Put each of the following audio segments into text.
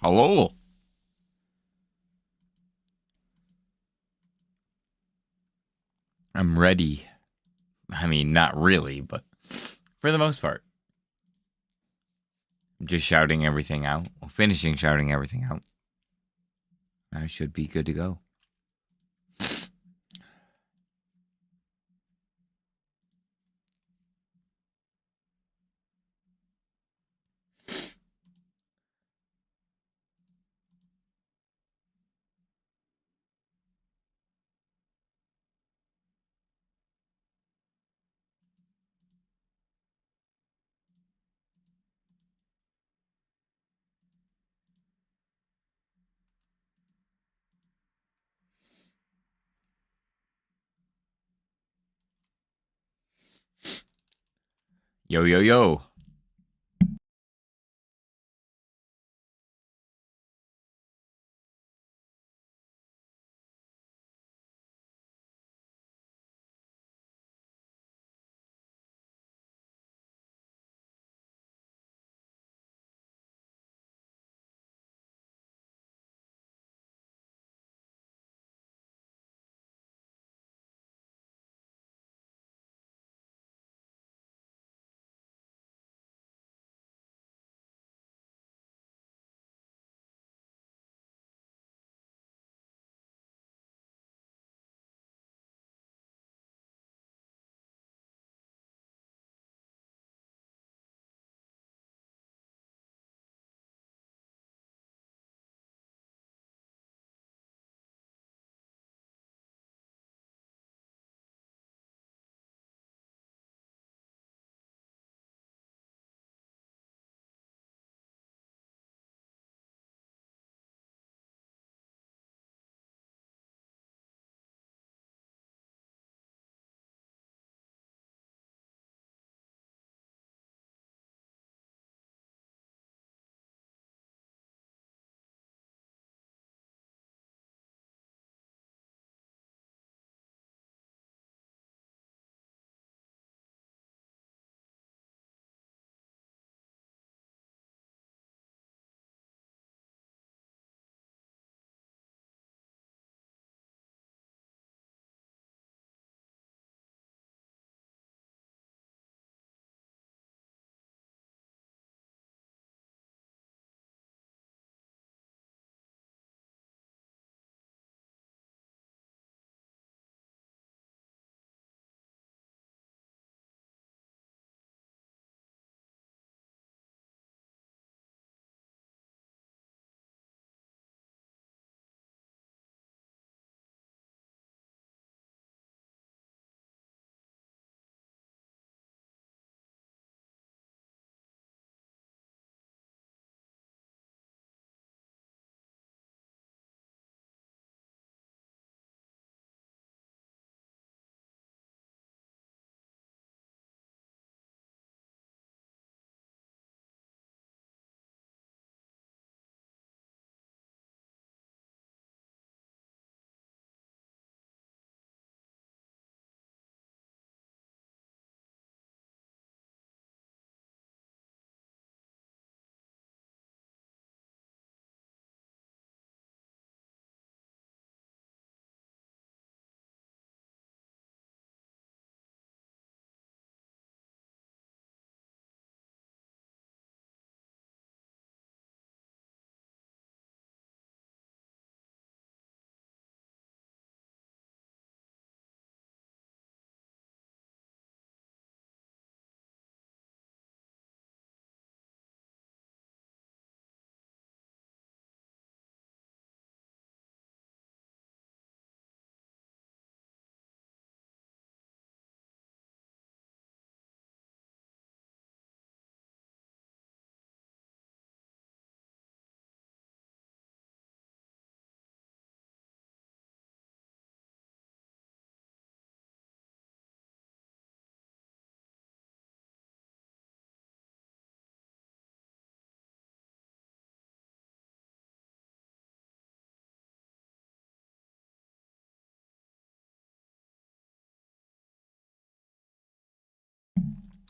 Hello. I'm ready. I mean, not really, but for the most part. I'm just shouting everything out. Well, finishing shouting everything out. I should be good to go. Yo, yo, yo.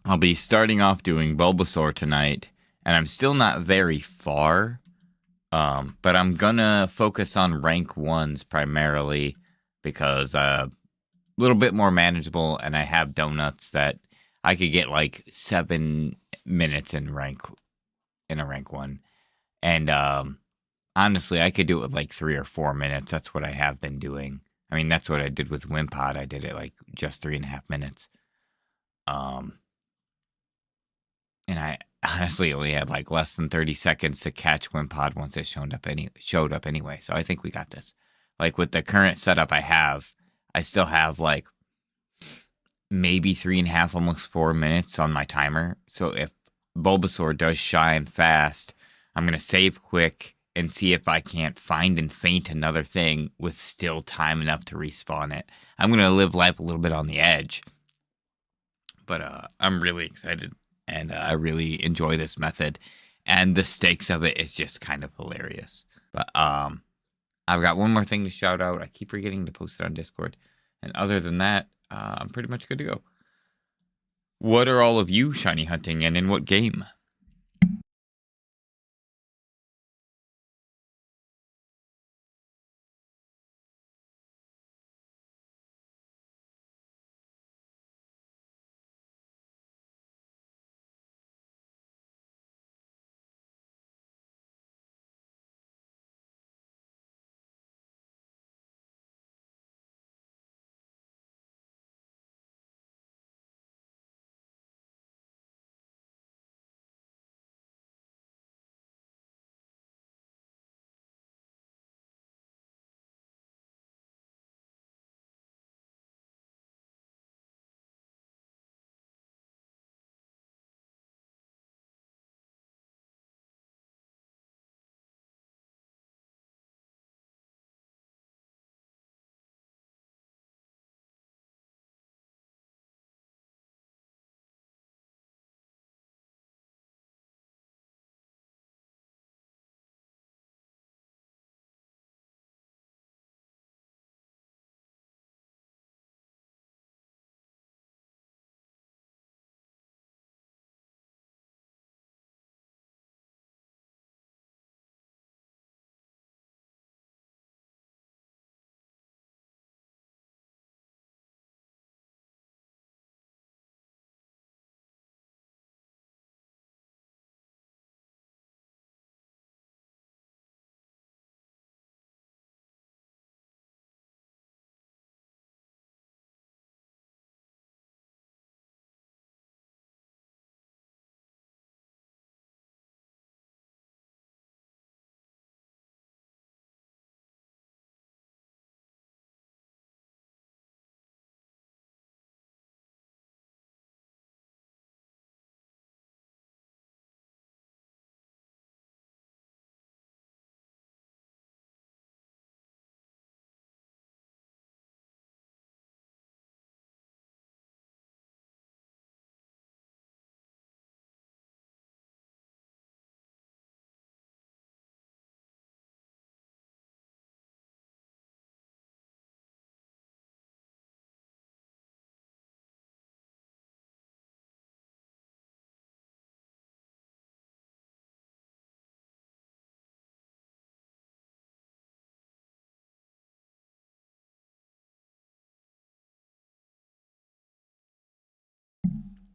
I'll be starting off doing Bulbasaur tonight, and I'm still not very far But I'm gonna focus on rank ones primarily because a little bit more manageable, and I have donuts that I could get like 7 minutes in a rank one, and honestly, I could do it with like 3 or 4 minutes. That's what I have been doing. I mean, that's what I did with Wimpod. I did it like just 3.5 minutes. Um, and I honestly only had like less than 30 seconds to catch Wimpod once it showed up anyway. So I think we got this. Like with the current setup I have, I still have like maybe 3.5, almost 4 minutes on my timer. So if Bulbasaur does shine fast, I'm gonna save quick and see if I can't find and faint another thing with still time enough to respawn it. I'm gonna live life a little bit on the edge, but I'm really excited and I really enjoy this method. And the stakes of it is just kind of hilarious. But I've got one more thing to shout out. I keep forgetting to post it on Discord. And other than that, I'm pretty much good to go. What are all of you shiny hunting and in what game?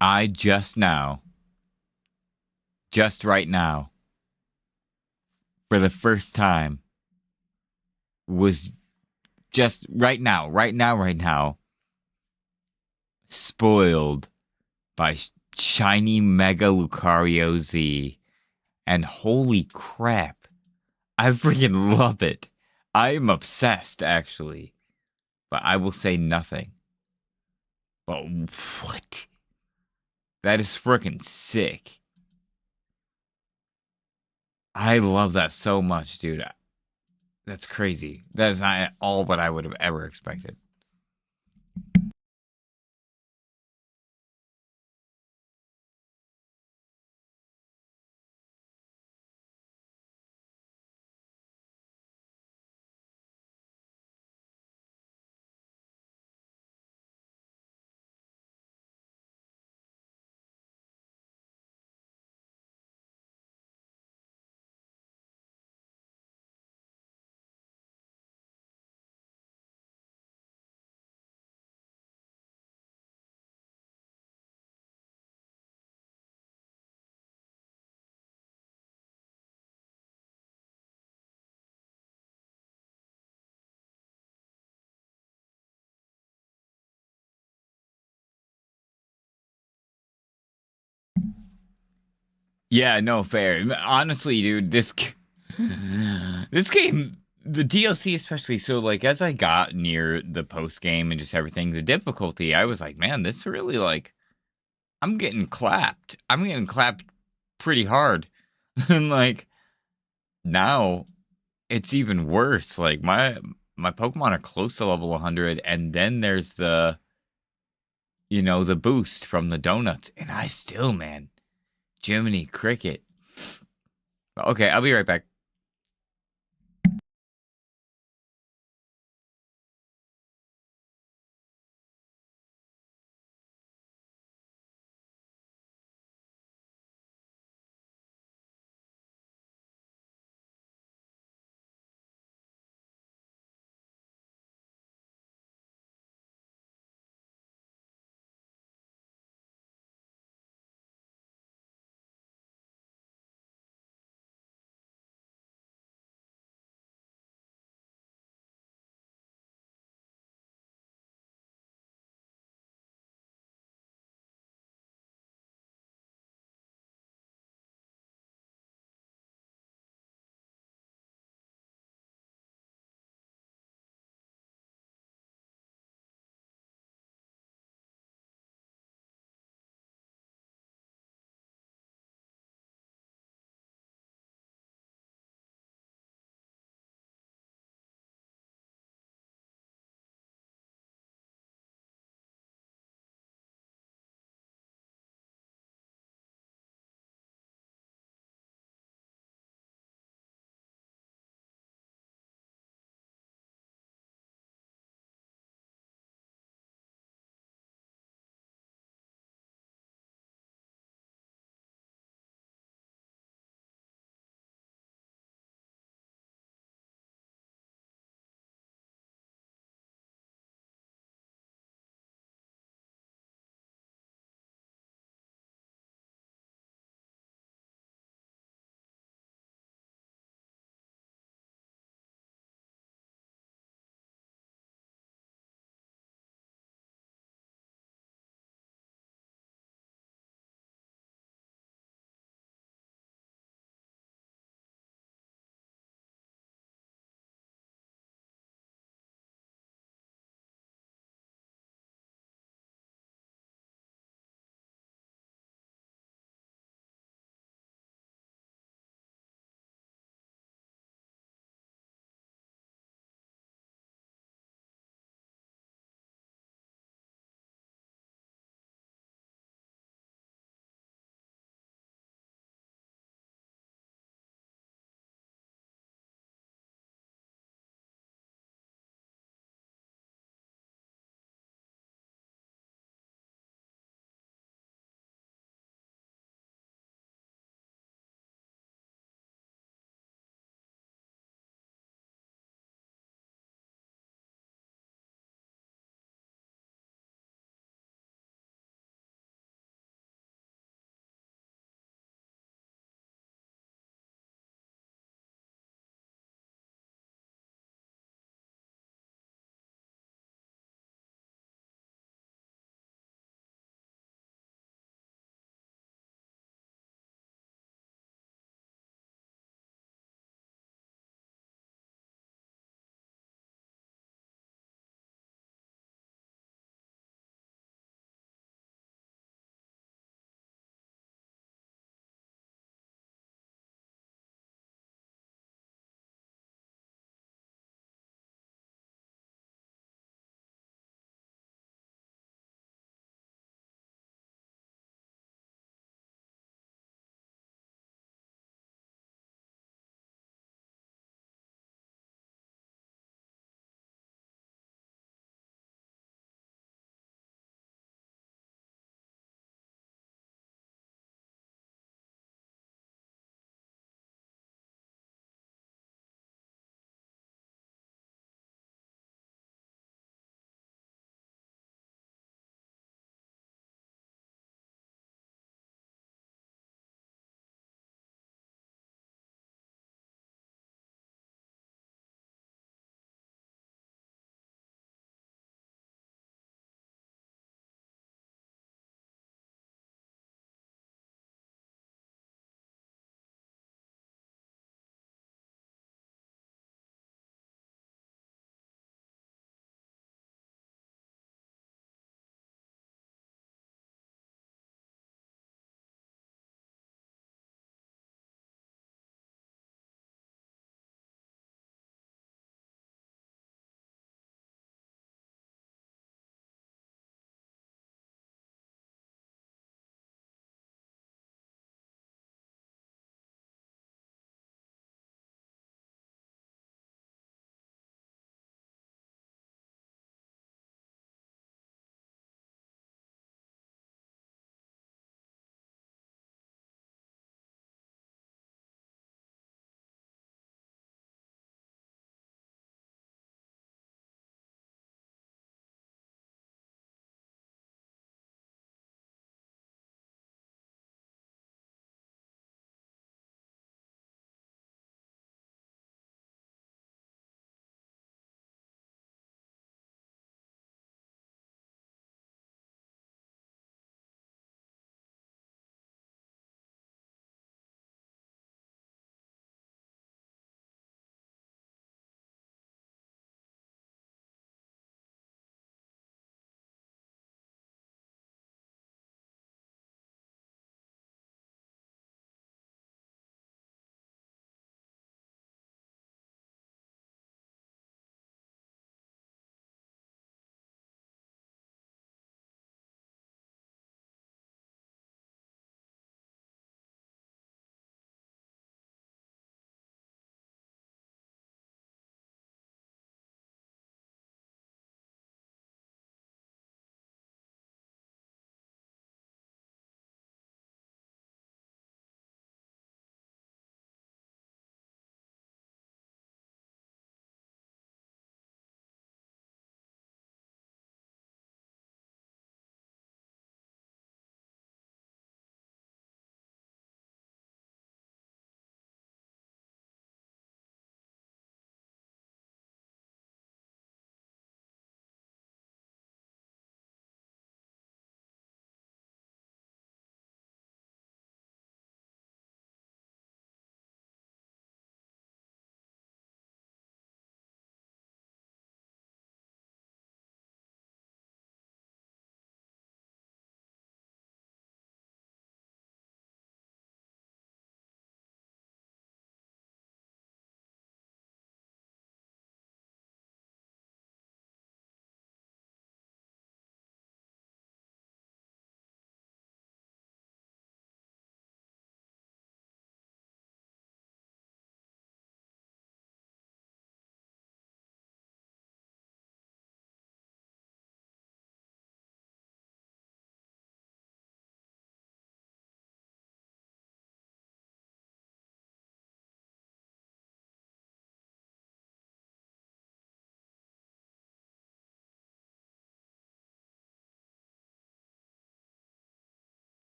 I just right now, for the first time, was just right now, spoiled by shiny Mega Lucario Z. And holy crap, I freaking love it. I am obsessed, actually. But I will say nothing. But what? That is freaking sick. I love that so much, dude. That's crazy. That is not at all what I would have ever expected. Yeah, no, fair. Honestly, dude, this game, the DLC especially, so like as I got near the post game and just everything, the difficulty, I was like, man, this really like I'm getting clapped. I'm getting clapped pretty hard. And like now it's even worse. Like my Pokemon are close to level 100 and then there's the boost from the donuts and I still, man, Jiminy Cricket. Okay, I'll be right back.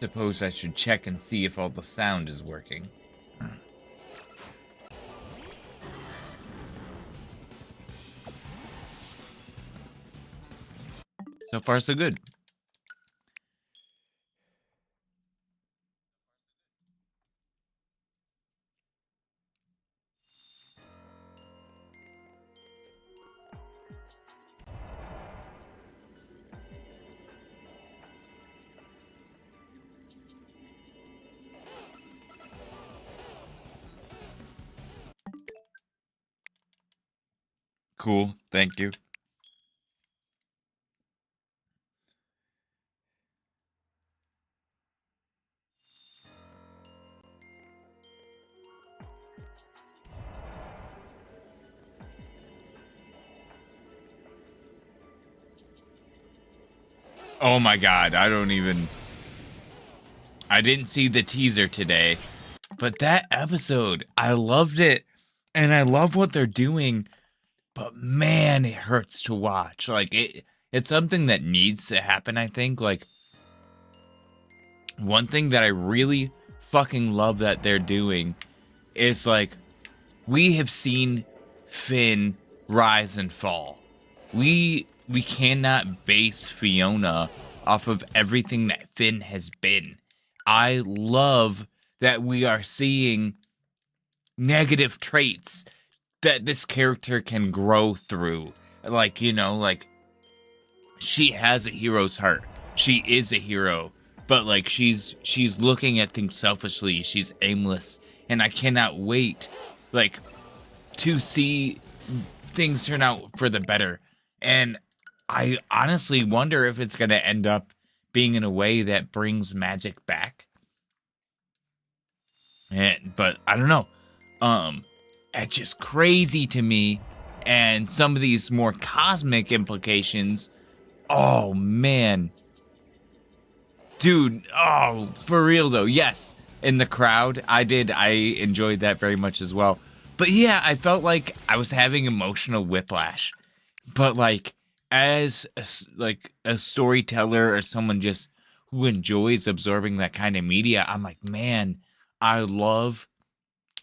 suppose I should check and see if all the sound is working. So far, so good. Cool, thank you. Oh my god, I didn't see the teaser today, but that episode, I loved it, and I love what they're doing, but man, it hurts to watch. Like, it's something that needs to happen, I think. Like, one thing that I really fucking love that they're doing is, like, we have seen Finn rise and fall. We cannot base Fiona off of everything that Finn has been. I love that we are seeing negative traits that this character can grow through. Like, you know, like, she has a hero's heart. She is a hero, but like she's looking at things selfishly. She's aimless, and I cannot wait like to see things turn out for the better. And I honestly wonder if it's going to end up being in a way that brings magic back. But I don't know. It's just crazy to me. And some of these more cosmic implications. Oh, man. Dude, oh, for real though. Yes, in the crowd, I enjoyed that very much as well. But yeah, I felt like I was having emotional whiplash. But like, as a storyteller or someone just who enjoys absorbing that kind of media, I'm like, man, I love,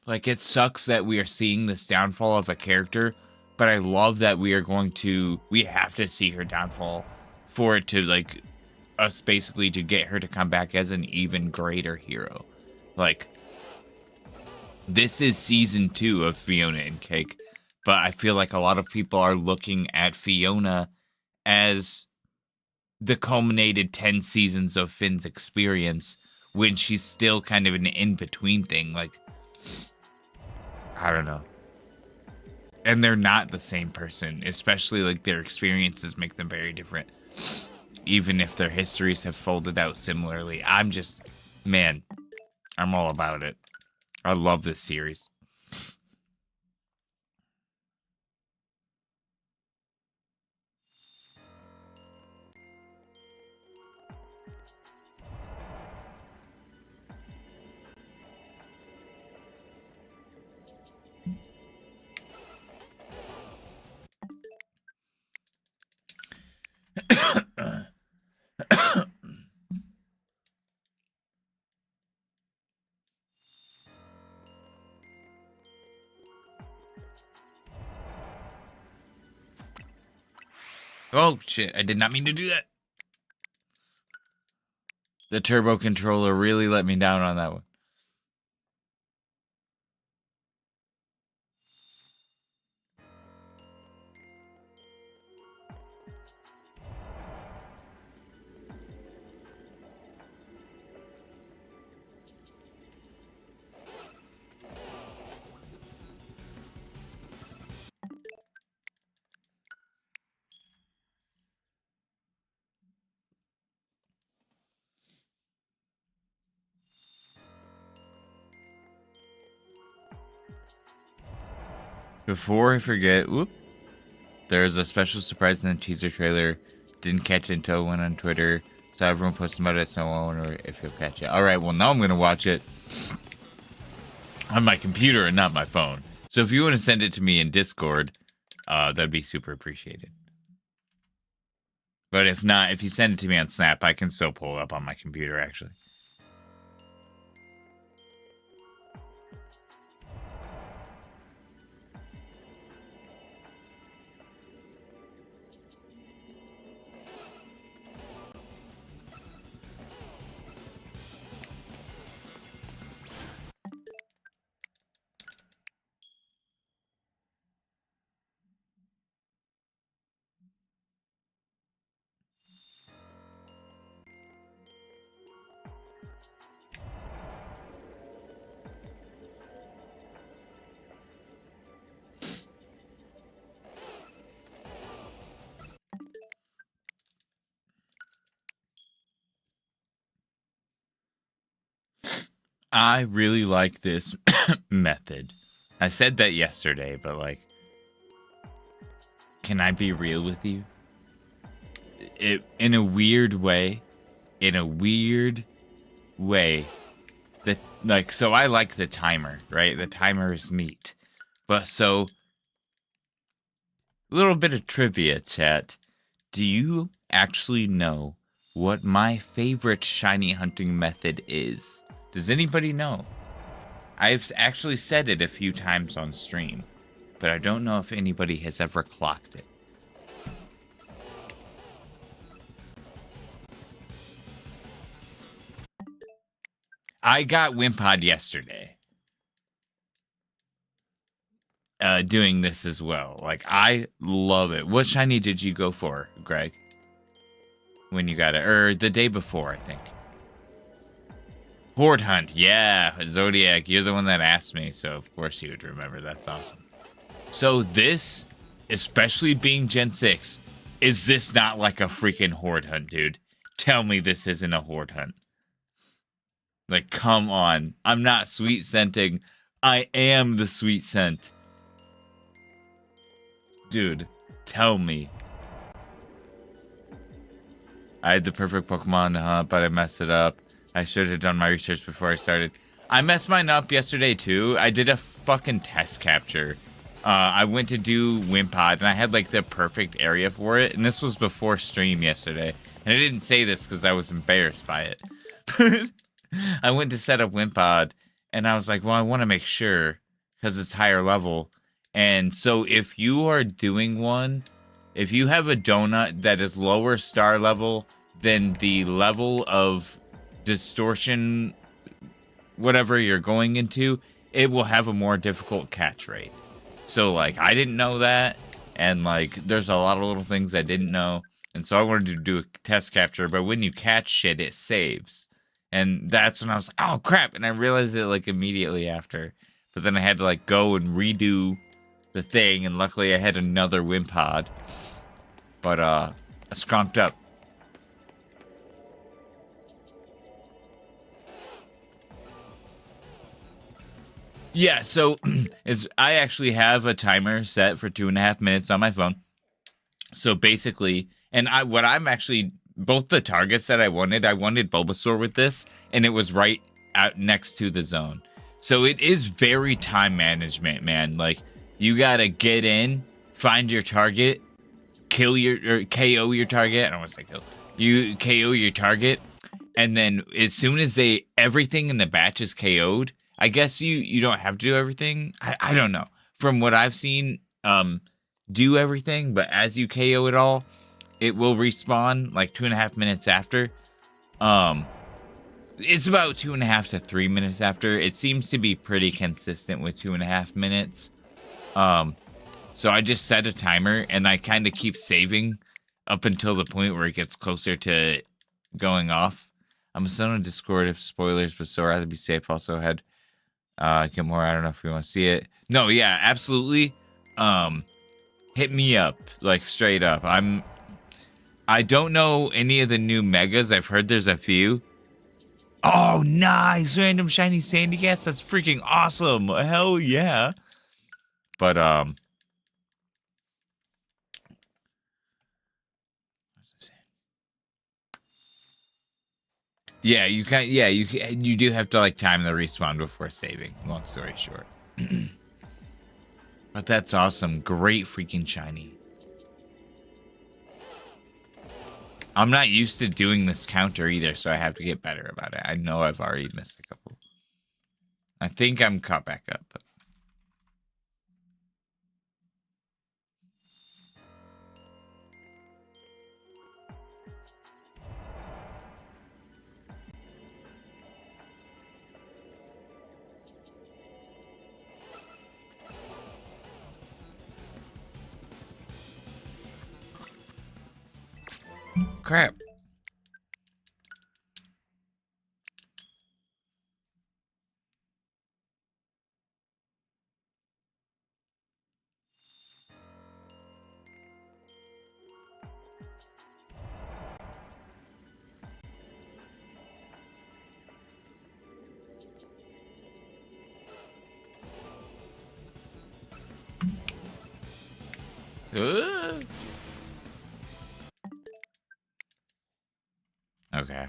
like, it sucks that we are seeing this downfall of a character, but I love that we have to see her downfall for it to, like, us basically to get her to come back as an even greater hero. Like, this is season 2 of Fiona and Cake, but I feel like a lot of people are looking at Fiona as the culminated 10 seasons of Finn's experience when she's still kind of an in-between thing. Like, I don't know. And they're not the same person, especially like their experiences make them very different. Even if their histories have folded out similarly. Man, I'm all about it. I love this series. Oh, shit. I did not mean to do that. The turbo controller really let me down on that one. Before I forget, there's a special surprise in the teaser trailer. Didn't catch it until I went on Twitter. So everyone posted about it, so I wonder if you'll catch it. Alright, well, now I'm going to watch it on my computer and not my phone. So if you want to send it to me in Discord, that'd be super appreciated. But if not, if you send it to me on Snap, I can still pull it up on my computer, actually. I really like this method. I said that yesterday, but like, can I be real with you? In a weird way, that like, so I like the timer, right? The timer is neat, but so a little bit of trivia, chat. Do you actually know what my favorite shiny hunting method is? Does anybody know? I've actually said it a few times on stream, but I don't know if anybody has ever clocked it. I got Wimpod yesterday. Doing this as well. Like, I love it. What shiny did you go for, Greg? When you got it? Or the day before, I think. Horde Hunt. Yeah, Zodiac, you're the one that asked me, so of course you would remember. That's awesome. So this, especially being Gen 6, is this not like a freaking Horde Hunt, dude? Tell me this isn't a Horde Hunt. Like, come on. I'm not sweet scenting. I am the sweet scent. Dude, tell me. I had the perfect Pokemon to hunt, but I messed it up. I should have done my research before I started. I messed mine up yesterday, too. I did a fucking test capture. I went to do Wimpod, and I had, like, the perfect area for it. And this was before stream yesterday. And I didn't say this because I was embarrassed by it. I went to set up Wimpod, and I was like, well, I want to make sure because it's higher level. And so if you are doing one, if you have a donut that is lower star level than the level of distortion, whatever you're going into, it will have a more difficult catch rate. So, like, I didn't know that, and, like, there's a lot of little things I didn't know, and so I wanted to do a test capture, but when you catch shit, it saves. And that's when I was like, oh, crap, and I realized it, like, immediately after. But then I had to, like, go and redo the thing, and luckily I had another Wimpod. But, I skunked up. Yeah, so I actually have a timer set for 2.5 minutes on my phone. So basically, and what I'm actually, both the targets that I wanted Bulbasaur with this, and it was right out next to the zone. So it is very time management, man. Like, you gotta get in, find your target, KO your target. I don't want to say kill. You KO your target, and then as soon as everything in the batch is KO'd, I guess you don't have to do everything. I don't know. From what I've seen, do everything, but as you KO it all, it will respawn like 2.5 minutes after. It's about 2.5 to 3 minutes after. It seems to be pretty consistent with 2.5 minutes. So I just set a timer, and I kind of keep saving up until the point where it gets closer to going off. I'm still on Discord if spoilers, but so rather be safe. Also had get more. I don't know if you want to see it. No, yeah, absolutely. Hit me up, like straight up. I don't know any of the new megas. I've heard there's a few. Oh, nice. Random shiny sandy gas. That's freaking awesome. Hell yeah. But yeah, you can. Yeah, you do have to like time the respawn before saving. Long story short. But that's awesome. Great freaking shiny. I'm not used to doing this counter either, so I have to get better about it. I know I've already missed a couple. I think I'm caught back up. But... crap. Okay,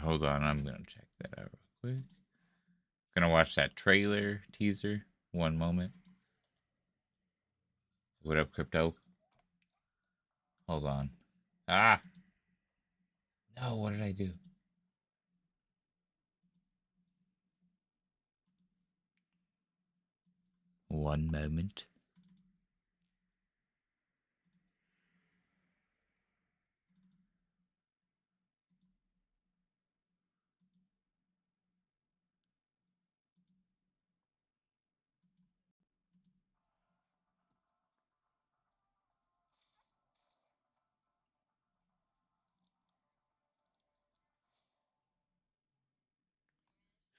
hold on. I'm gonna check that out real quick. Gonna watch that trailer teaser. One moment. What up, crypto? Hold on. Ah, no. What did I do? One moment.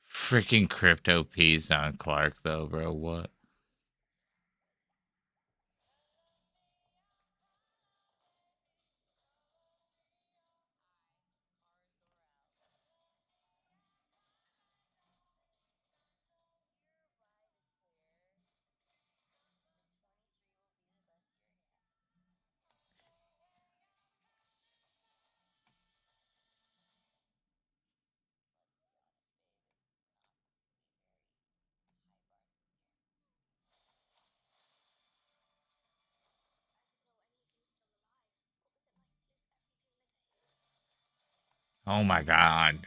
Freaking crypto peas on Clark though, bro. What? Oh my god.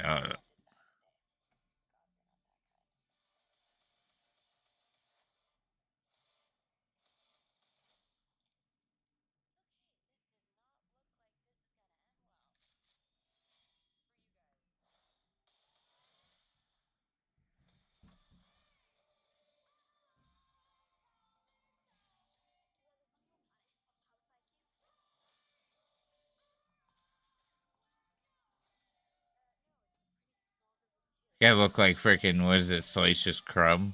Guy look like freaking what is it? Salacious Crumb?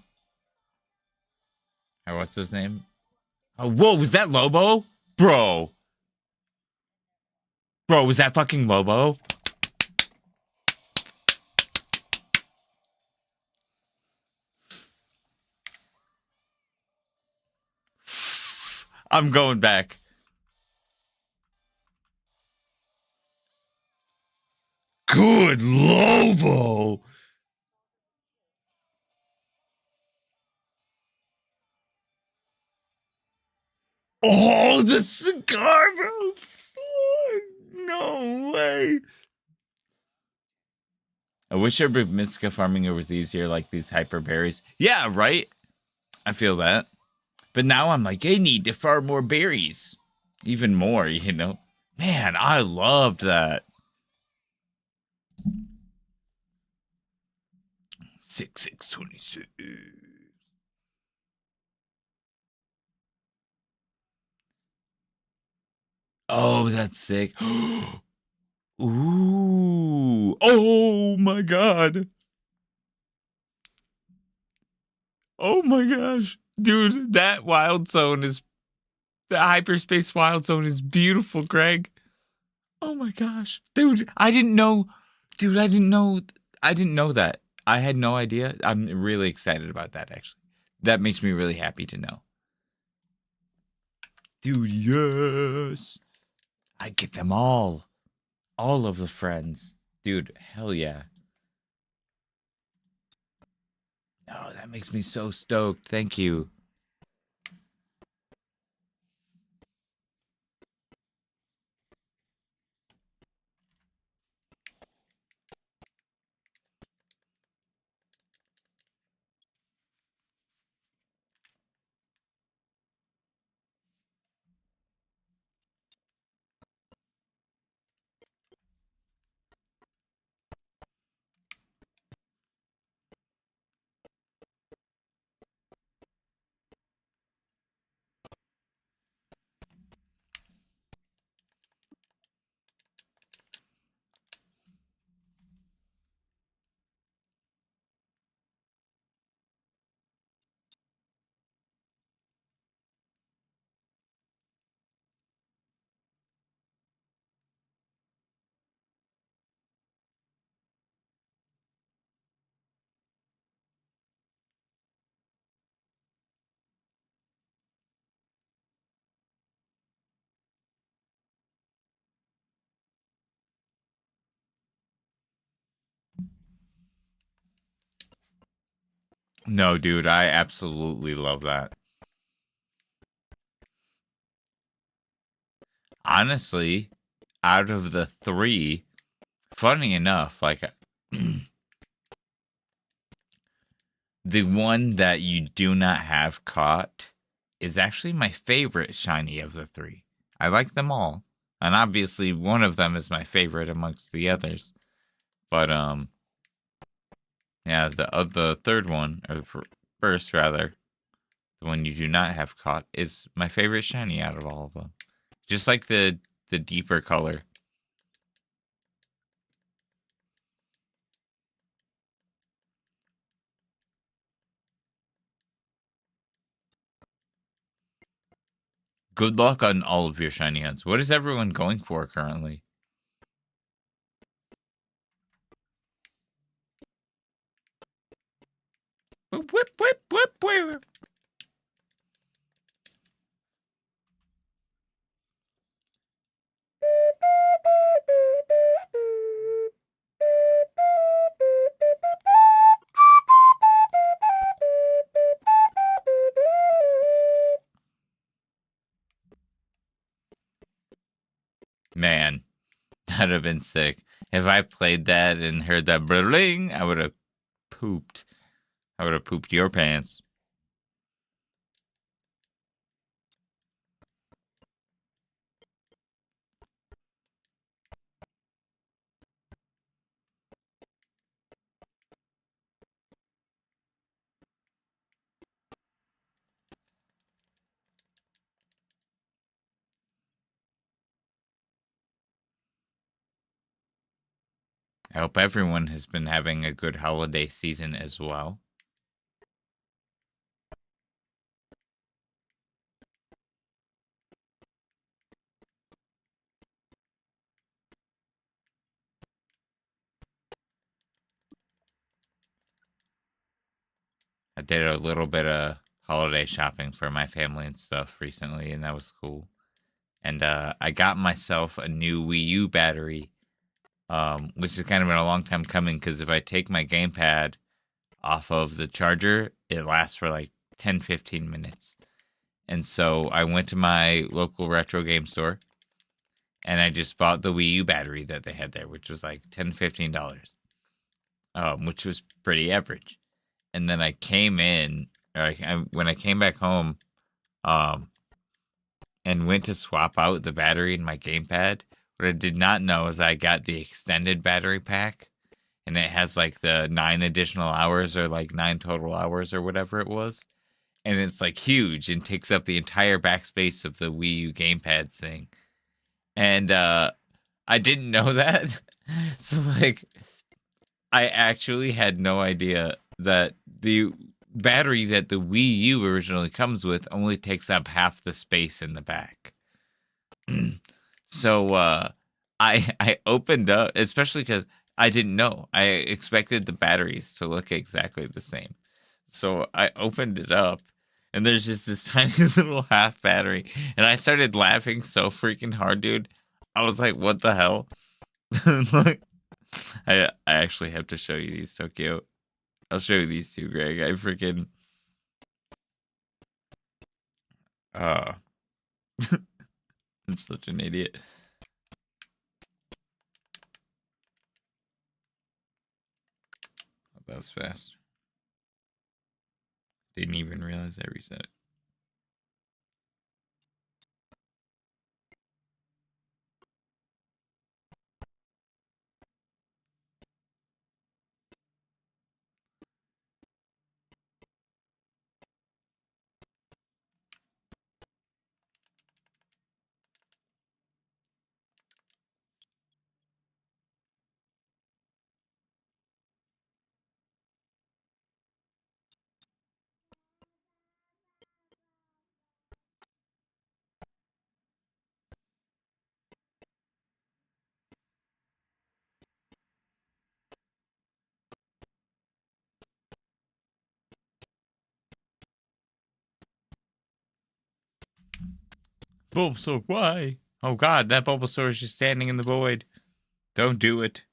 Or what's his name? Oh, whoa! Was that Lobo, bro? Bro, was that fucking Lobo? I'm going back. Good Lobo. Oh, the cigar, bro. No way. I wish urban Mystica farming was easier, like these hyperberries. Yeah, right. I feel that. But now I'm like, I need to farm more berries. Even more, you know? Man, I loved that. 6626. Oh, that's sick. Ooh. Oh my god. Oh my gosh. Dude, that wild zone is the hyperspace wild zone is beautiful, Greg. Oh my gosh. Dude, I didn't know. Dude, I didn't know that. I had no idea. I'm really excited about that actually. That makes me really happy to know. Dude, yes. I get them all. All of the friends. Dude, hell yeah. No, that makes me so stoked. Thank you. No, dude, I absolutely love that. Honestly, out of the three, funny enough, like the one that you do not have caught is actually my favorite shiny of the three. I like them all, and obviously one of them is my favorite amongst the others. But yeah, the third one or first rather, the one you do not have caught is my favorite shiny out of all of them. Just like the deeper color. Good luck on all of your shiny hunts. What is everyone going for currently? Whip, whip, whip, whip, whip. Man, that'd have been sick. If I played that and heard that bling, I would have pooped. I would have pooped your pants. I hope everyone has been having a good holiday season as well. I did a little bit of holiday shopping for my family and stuff recently, and that was cool. And I got myself a new Wii U battery, which has kind of been a long time coming because if I take my gamepad off of the charger, it lasts for like 10, 15 minutes. And so I went to my local retro game store and I just bought the Wii U battery that they had there, which was like $10, $15, which was pretty average. And then I came in, when I came back home, um, and went to swap out the battery in my gamepad. What I did not know is I got the extended battery pack, and it has like the 9 additional hours or like 9 total hours or whatever it was. And it's like huge and takes up the entire backspace of the Wii U gamepads thing. And I didn't know that. So like I actually had no idea that the battery that the Wii U originally comes with only takes up half the space in the back. So I opened up, especially because I didn't know. I expected the batteries to look exactly the same. So I opened it up and there's just this tiny little half battery. And I started laughing so freaking hard, dude. I was like, what the hell? Like, I actually have to show you these, Tokyo. I'll show you these two, Greg. I freaking uh I'm such an idiot. That was fast. Didn't even realize I reset it. Bulbasaur, why? Oh god, that Bulbasaur is just standing in the void. Don't do it.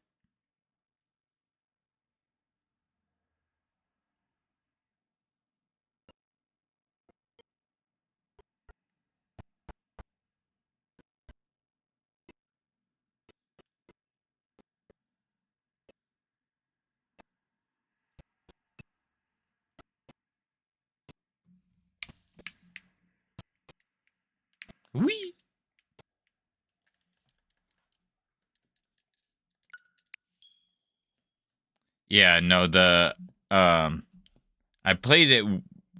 Wee. Yeah, no, I played it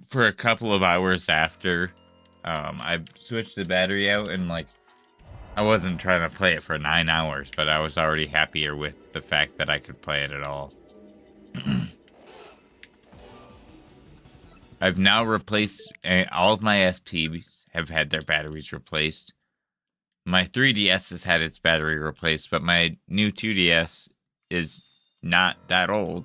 for a couple of hours after I switched the battery out, and like I wasn't trying to play it for 9 hours, but I was already happier with the fact that I could play it at all. I've now replaced all of my SPs have had their batteries replaced. My 3DS has had its battery replaced, but my new 2DS is not that old.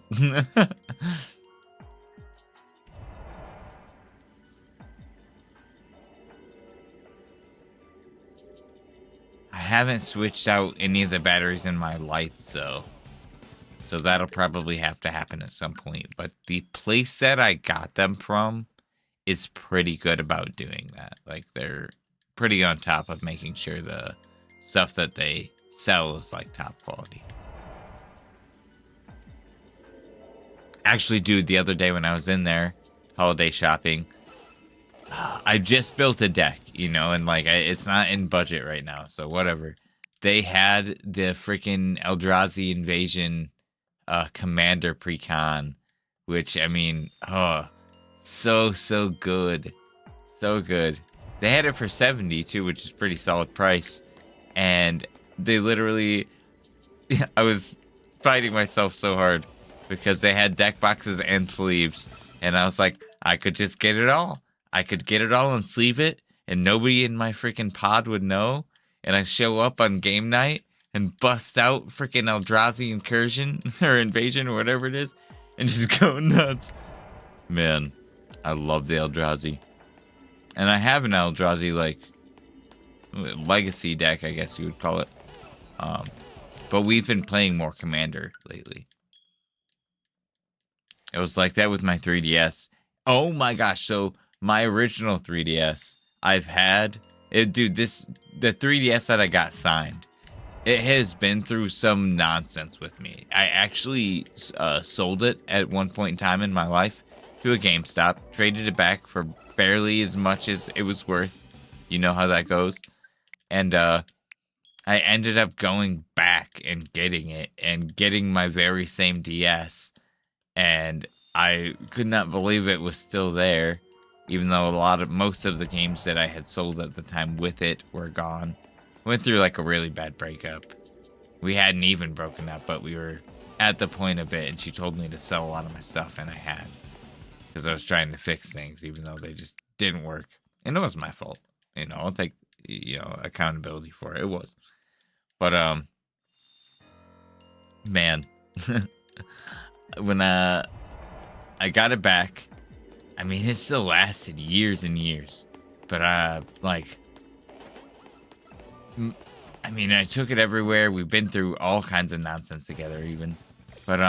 I haven't switched out any of the batteries in my lights though. So that'll probably have to happen at some point. But the place that I got them from is pretty good about doing that. Like they're pretty on top of making sure the stuff that they sell is like top quality. Actually, dude, the other day when I was in there holiday shopping, I just built a deck, you know, and like it's not in budget right now, so whatever. They had the freaking Eldrazi invasion commander precon, which I mean, oh, so good. So good. They had it for 70 too, which is pretty solid price. And they literally I was fighting myself so hard because they had deck boxes and sleeves, and I was like, I could just get it all. I could get it all and sleeve it, and nobody in my freaking pod would know. And I show up on game night and bust out freaking Eldrazi incursion or invasion or whatever it is, and just go nuts. Man, I love the Eldrazi. And I have an Eldrazi, like, legacy deck, I guess you would call it. But we've been playing more Commander lately. It was like that with my 3DS. Oh my gosh, so my original 3DS, I've had... dude, the 3DS that I got signed, it has been through some nonsense with me. I actually sold it at one point in time in my life to a GameStop, traded it back for barely as much as it was worth. You know how that goes. And I ended up going back and getting it and getting my very same DS. And I could not believe it was still there, even though most of the games that I had sold at the time with it were gone. Went through like a really bad breakup. We hadn't even broken up, but we were at the point of it, and she told me to sell a lot of my stuff, and I had. Because I was trying to fix things, even though they just didn't work. And it was my fault. You know, I'll take, accountability for it. It was. But, man. When I got it back, I mean, it still lasted years and years. But, I took it everywhere. We've been through all kinds of nonsense together, even. But,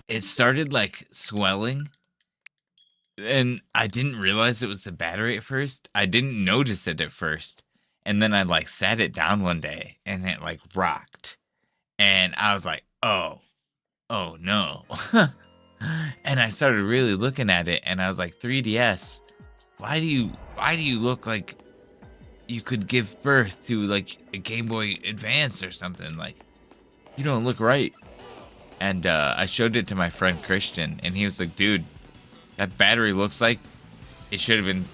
it started, like, swelling. And I didn't realize it was the battery at first. I didn't notice it at first. And then I, like, sat it down one day, and it, like, rocked. And I was like, oh no. And I started really looking at it, and I was like, 3DS, why do you look like you could give birth to like a Game Boy Advance or something? Like, you don't look right. And I showed it to my friend Christian, and he was like, dude, that battery looks like it should have been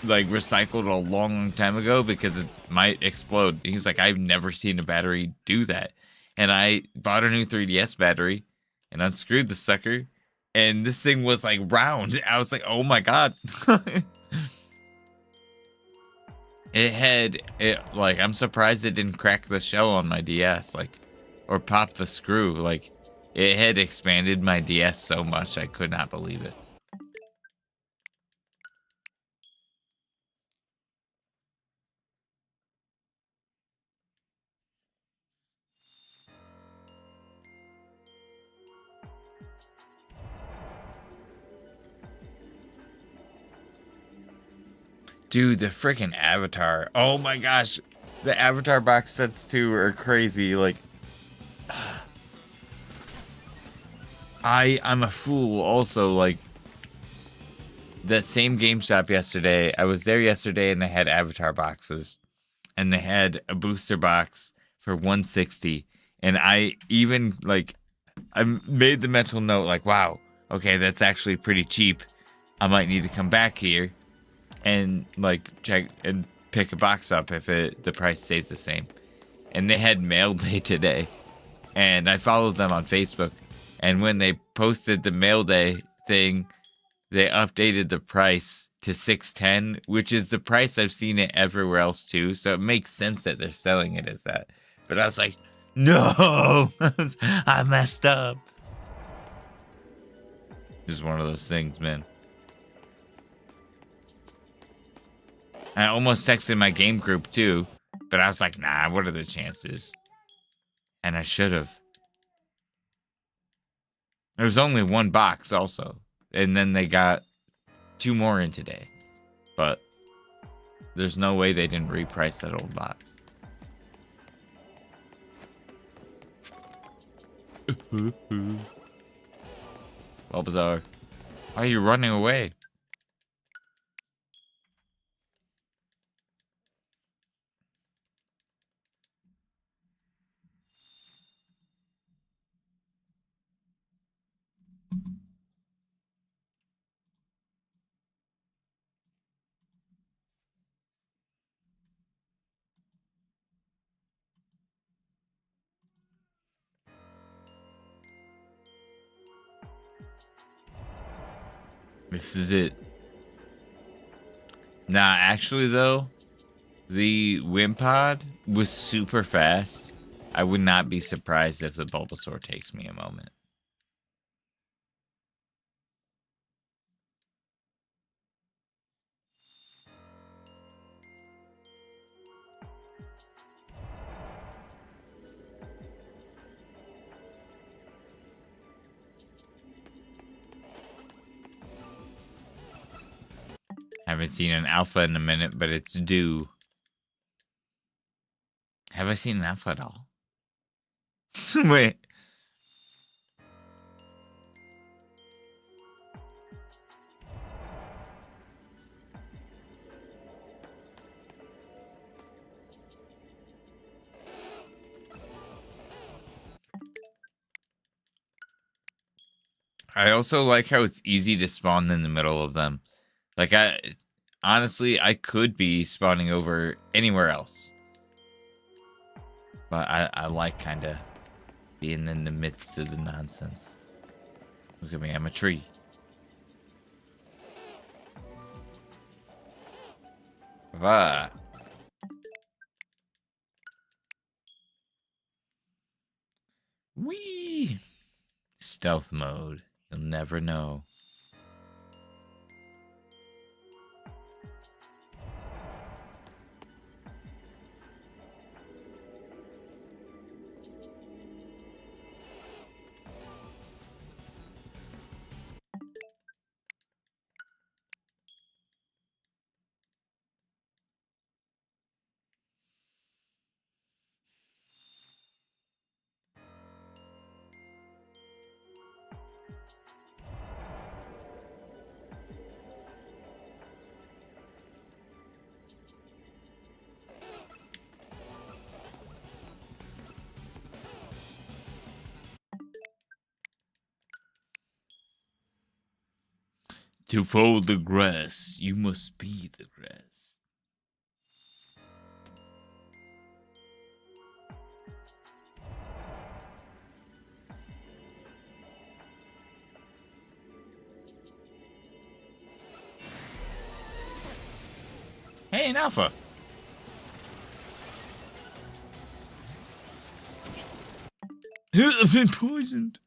like recycled a long time ago because it might explode. He's like, I've never seen a battery do that. And I bought a new 3DS battery and unscrewed the sucker, and this thing was like round. I was like, oh my god. I'm surprised it didn't crack the shell on my DS, like, or pop the screw. Like, it had expanded my DS so much I could not believe it. Dude, the freaking Avatar. Oh my gosh. The Avatar box sets too are crazy. Like, I'm a fool also. Like, the same GameStop yesterday. I was there yesterday and they had avatar boxes and they had a booster box for 160. And I even I made the mental note like, wow, okay, that's actually pretty cheap. I might need to come back here and check and pick a box up if the price stays the same. And they had mail day today. And I followed them on Facebook. And when they posted the mail day thing, they updated the price to $610, which is the price I've seen it everywhere else too. So it makes sense that they're selling it as that. But I was like, no, I messed up. Just one of those things, man. I almost texted my game group too, but I was like, nah, what are the chances? And I should have. There was only one box also. And then they got 2 more in today. But there's no way they didn't reprice that old box. Bulbasaur, why are you running away? This is it. Nah, actually though, the Wimpod was super fast. I would not be surprised if the Bulbasaur takes me a moment. Haven't seen an alpha in a minute, but it's due. Have I seen an alpha at all? Wait. I also like how it's easy to spawn in the middle of them. Like, honestly, I could be spawning over anywhere else. But I like kind of being in the midst of the nonsense. Look at me, I'm a tree. Ah. Whee! Stealth mode. You'll never know. To fold the grass, you must be the grass. Hey, an alpha. I've been poisoned.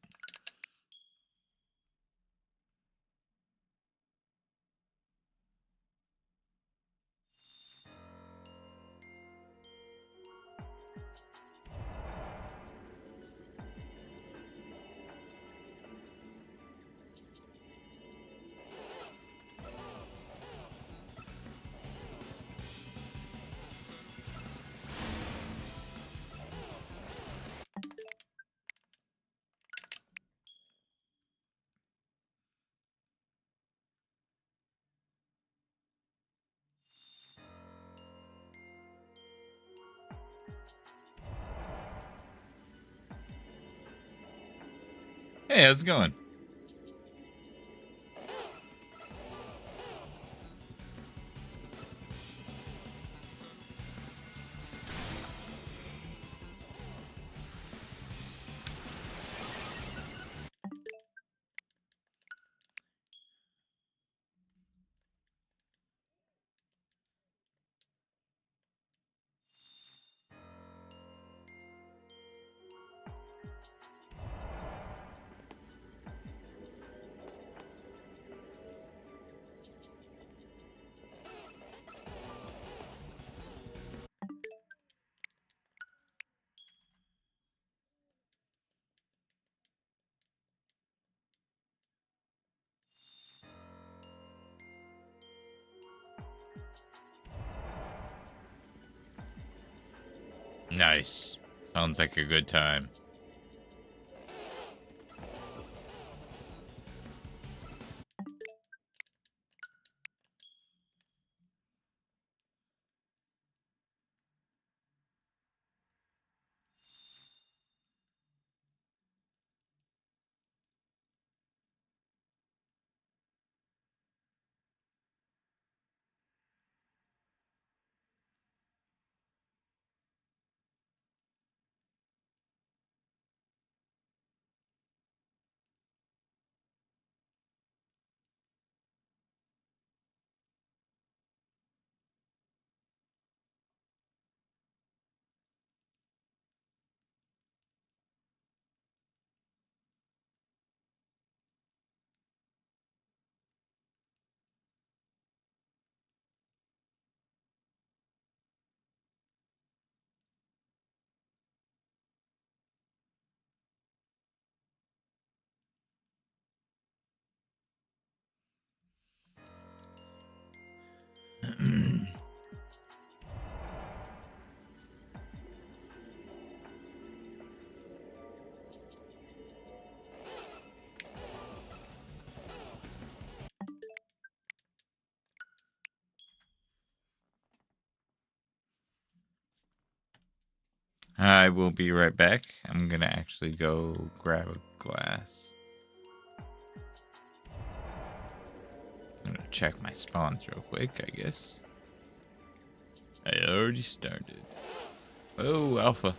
Hey, how's it going? Nice. Sounds like a good time. I will be right back. I'm gonna actually go grab a glass. I'm gonna check my spawns real quick, I guess. I already started. Oh, Alpha.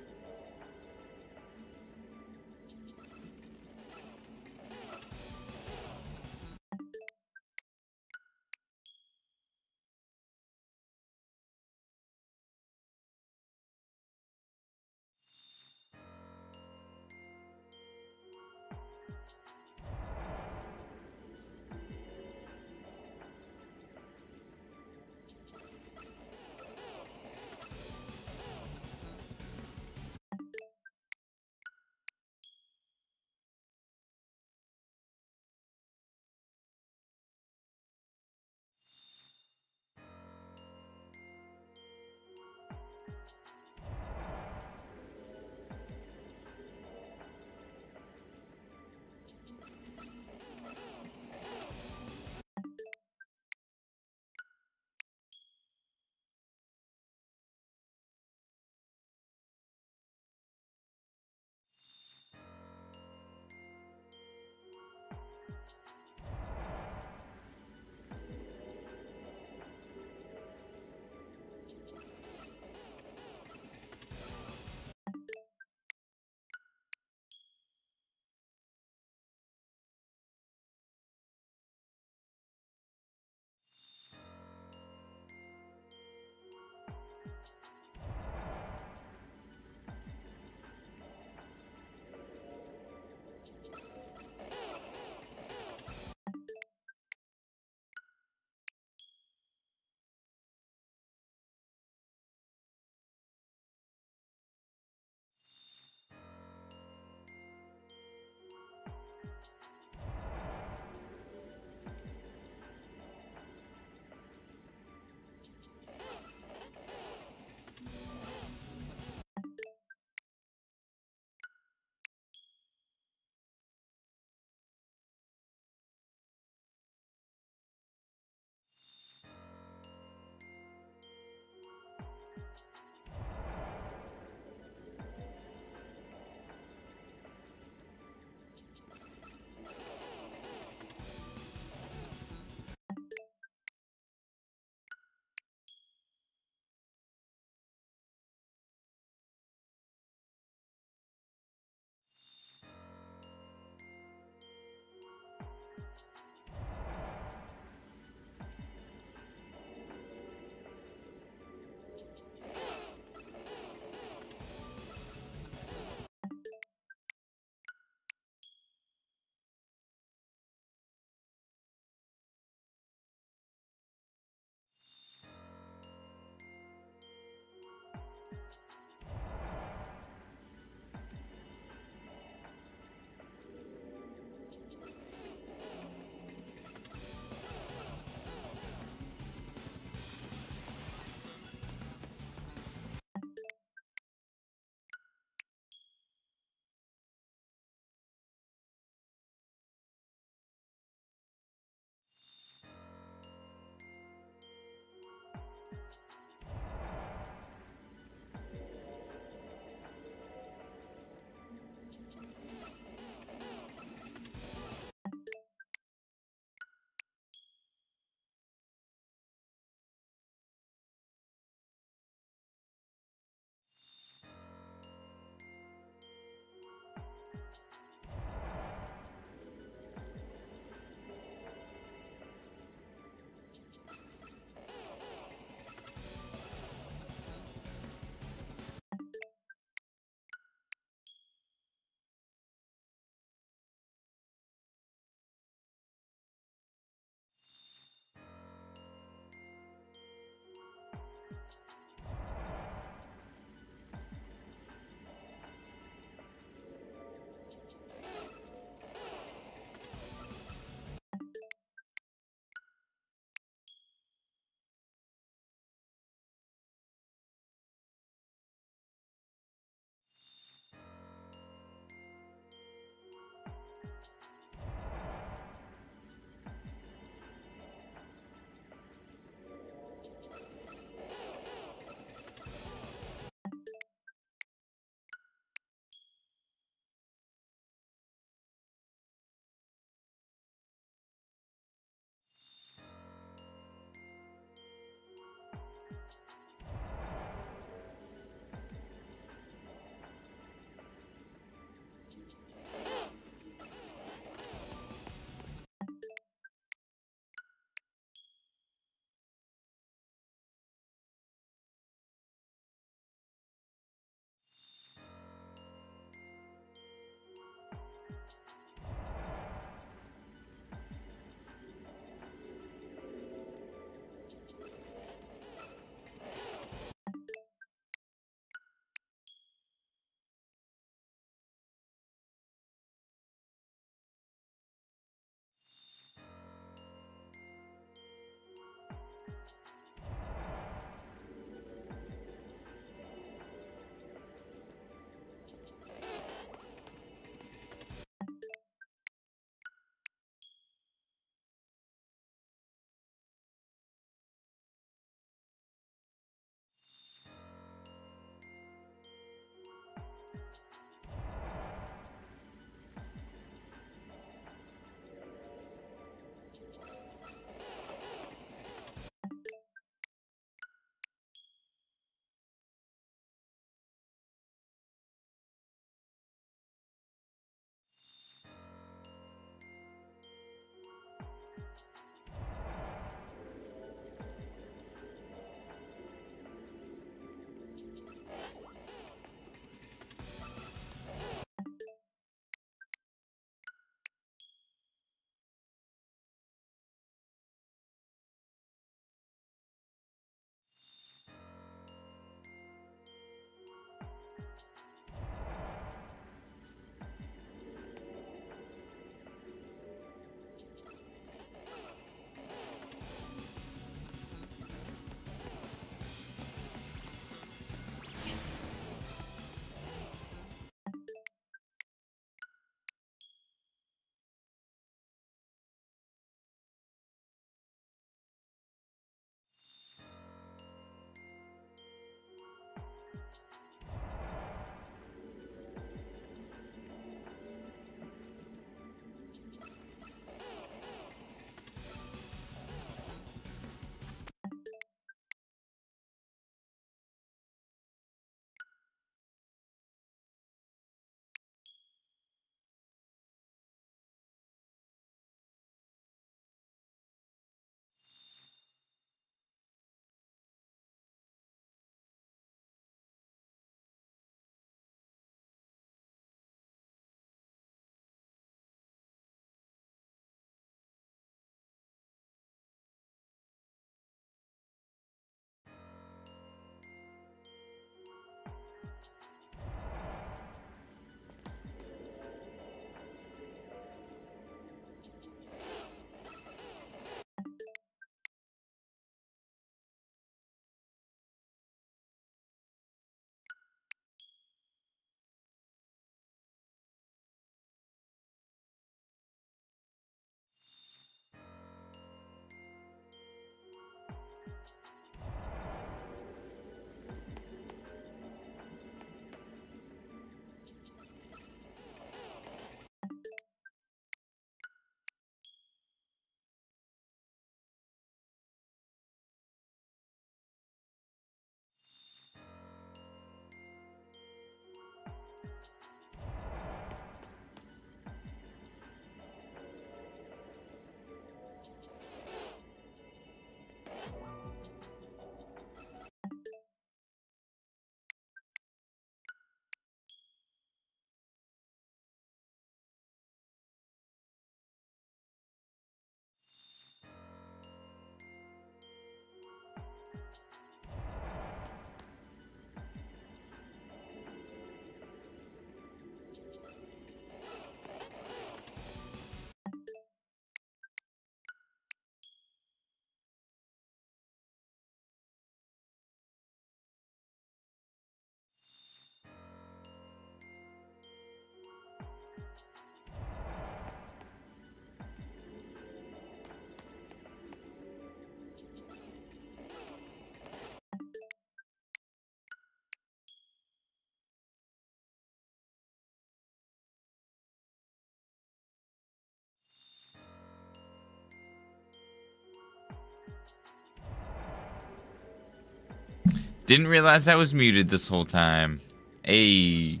Didn't realize I was muted this whole time. Hey.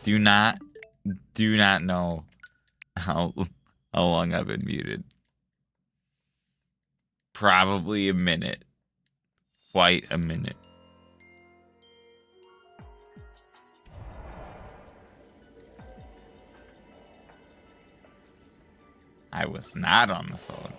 Do not know how long I've been muted. Probably a minute. Quite a minute. I was not on the phone.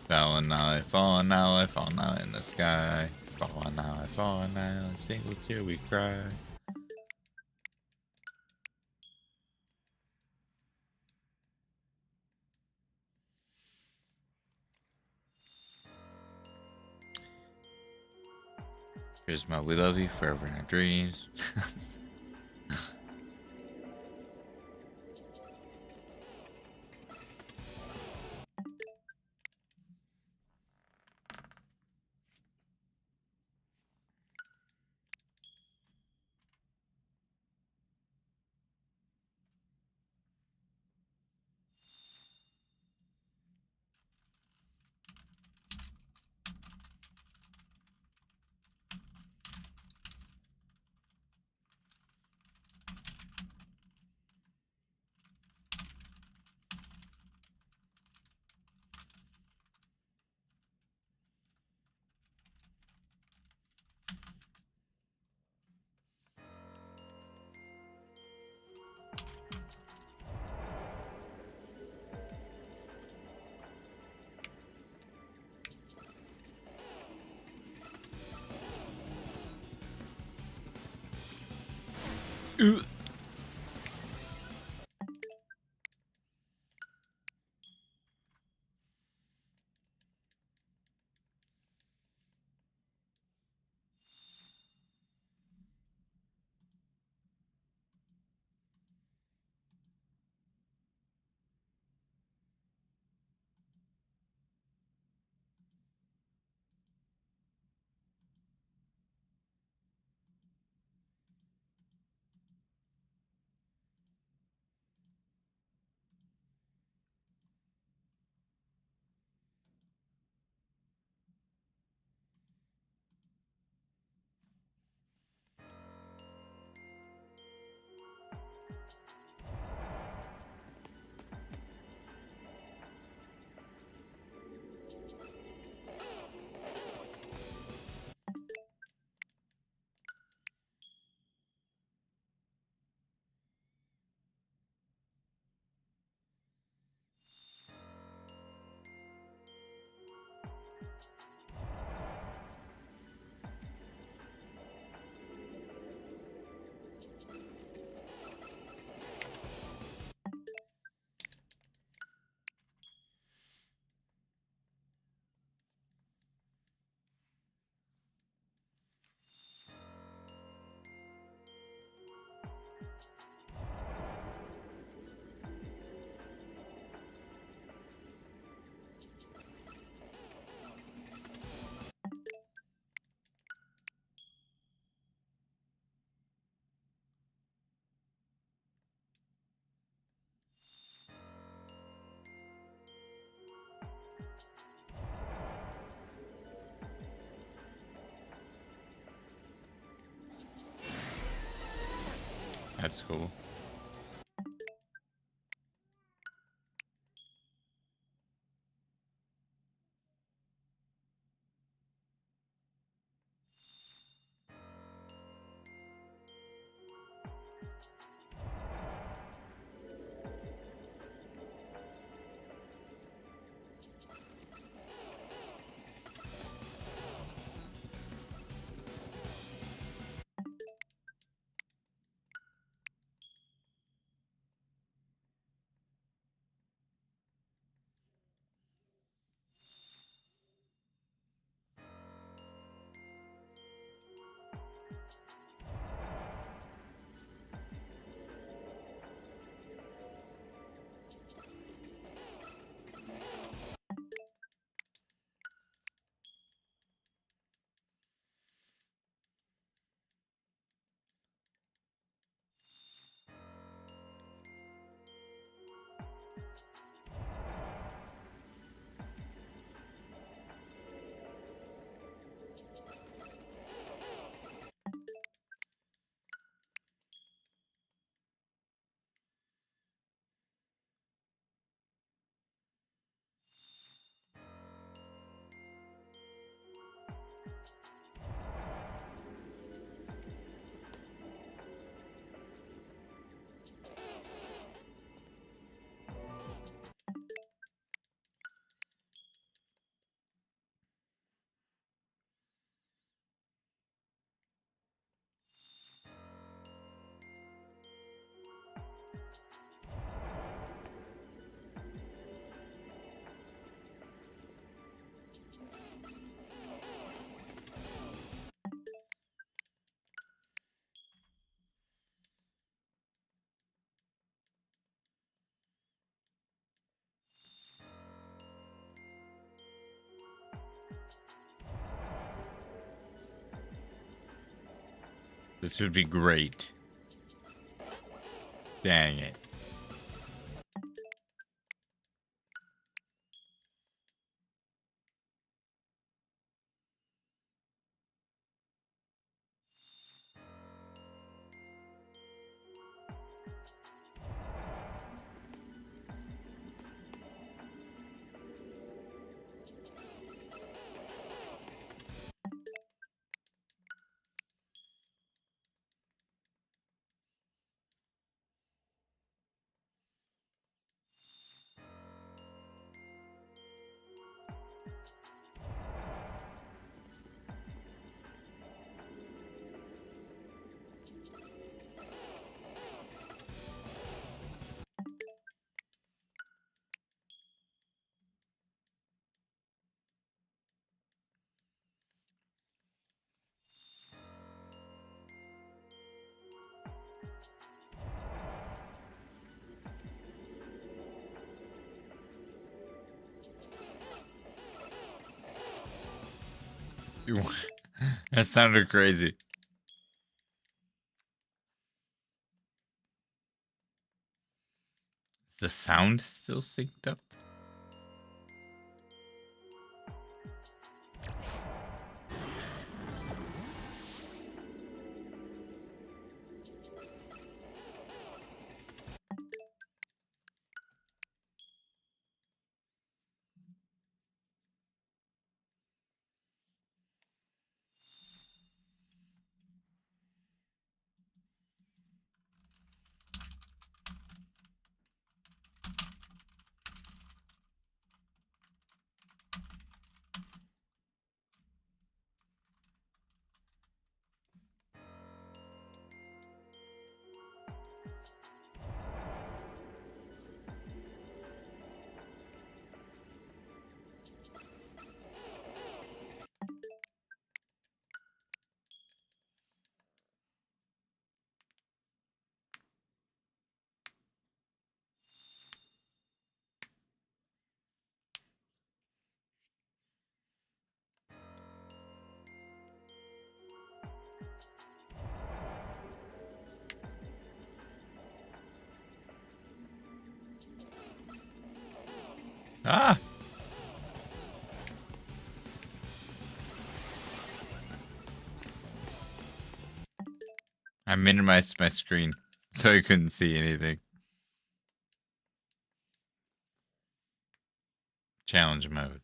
Falling now, I fall now, I fall now in the sky. Fall now, I fall now, a single tear we cry. Here's my we love you forever in our dreams. That's cool. This would be great. Dang it. That sounded crazy. Is the sound still synced up? Ah! I minimized my screen so I couldn't see anything. Challenge mode.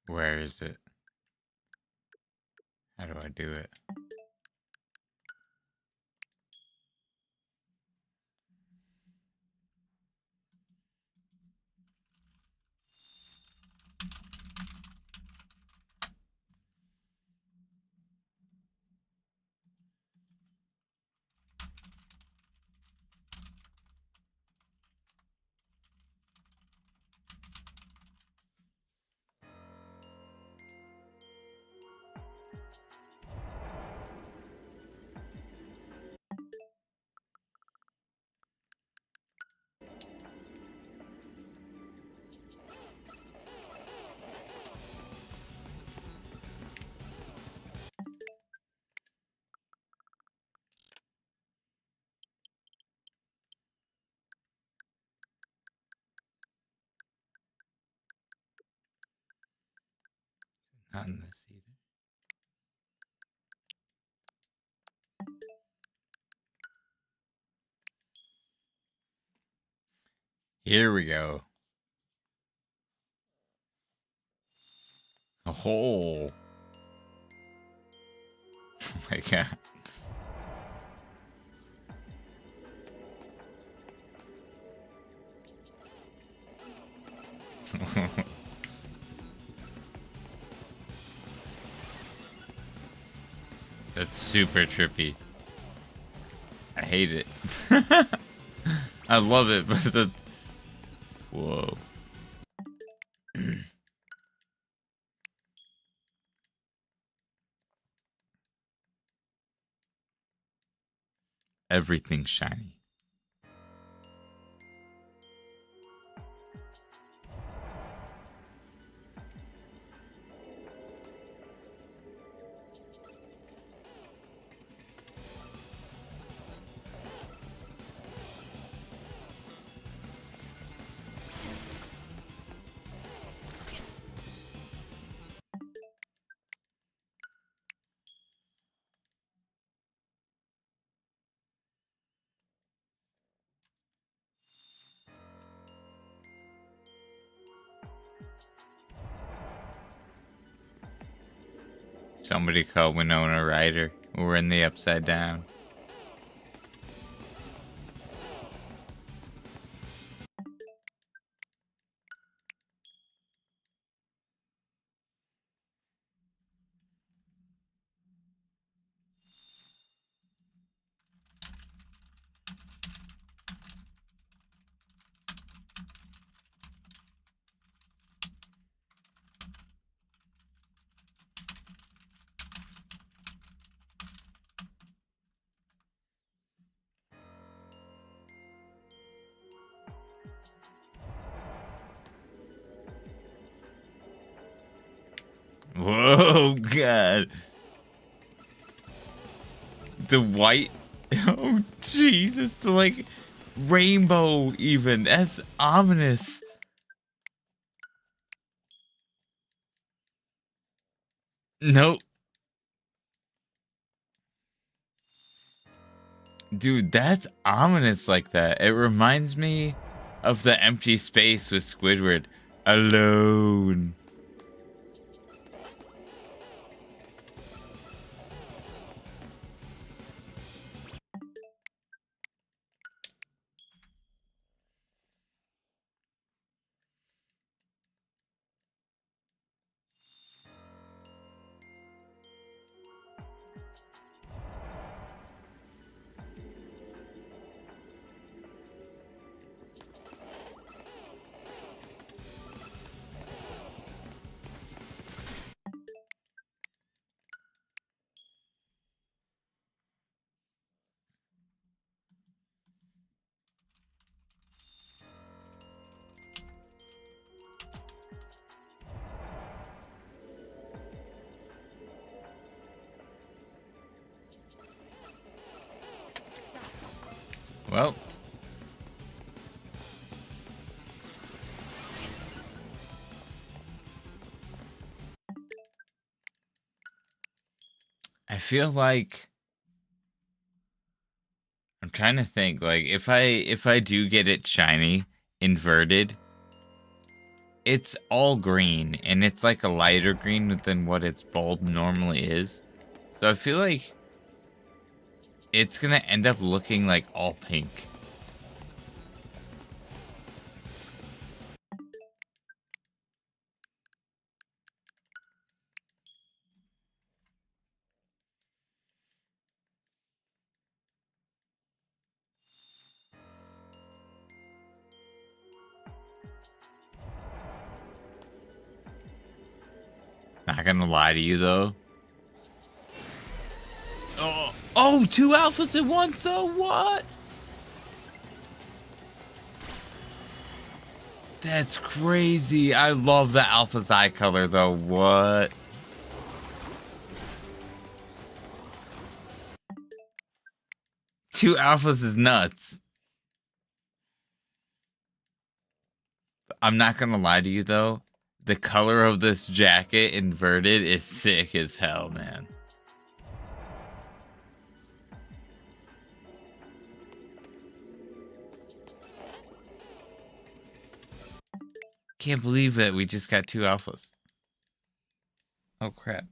Where is it? How do I do it? Not in this either. Here we go. Oh, oh my god. That's super trippy. I hate it. I love it, but that's... Whoa. Everything's shiny. Somebody call Winona Ryder. We're in the Upside Down. Whoa, God. The white... Oh, Jesus. The, like, rainbow, even. That's ominous. Nope. Dude, that's ominous like that. It reminds me of the empty space with Squidward. Alone. Well. I feel like I'm trying to think, like, if I do get it shiny, inverted, it's all green, and it's like a lighter green than what its bulb normally is. So I feel like it's gonna end up looking like all pink. Not gonna lie to you though. Oh, two alphas at once, so what? That's crazy. I love the alpha's eye color though. What? Two alphas is nuts. I'm not gonna lie to you though. The color of this jacket inverted is sick as hell, man. Can't believe it. We just got two alphas. Oh, crap.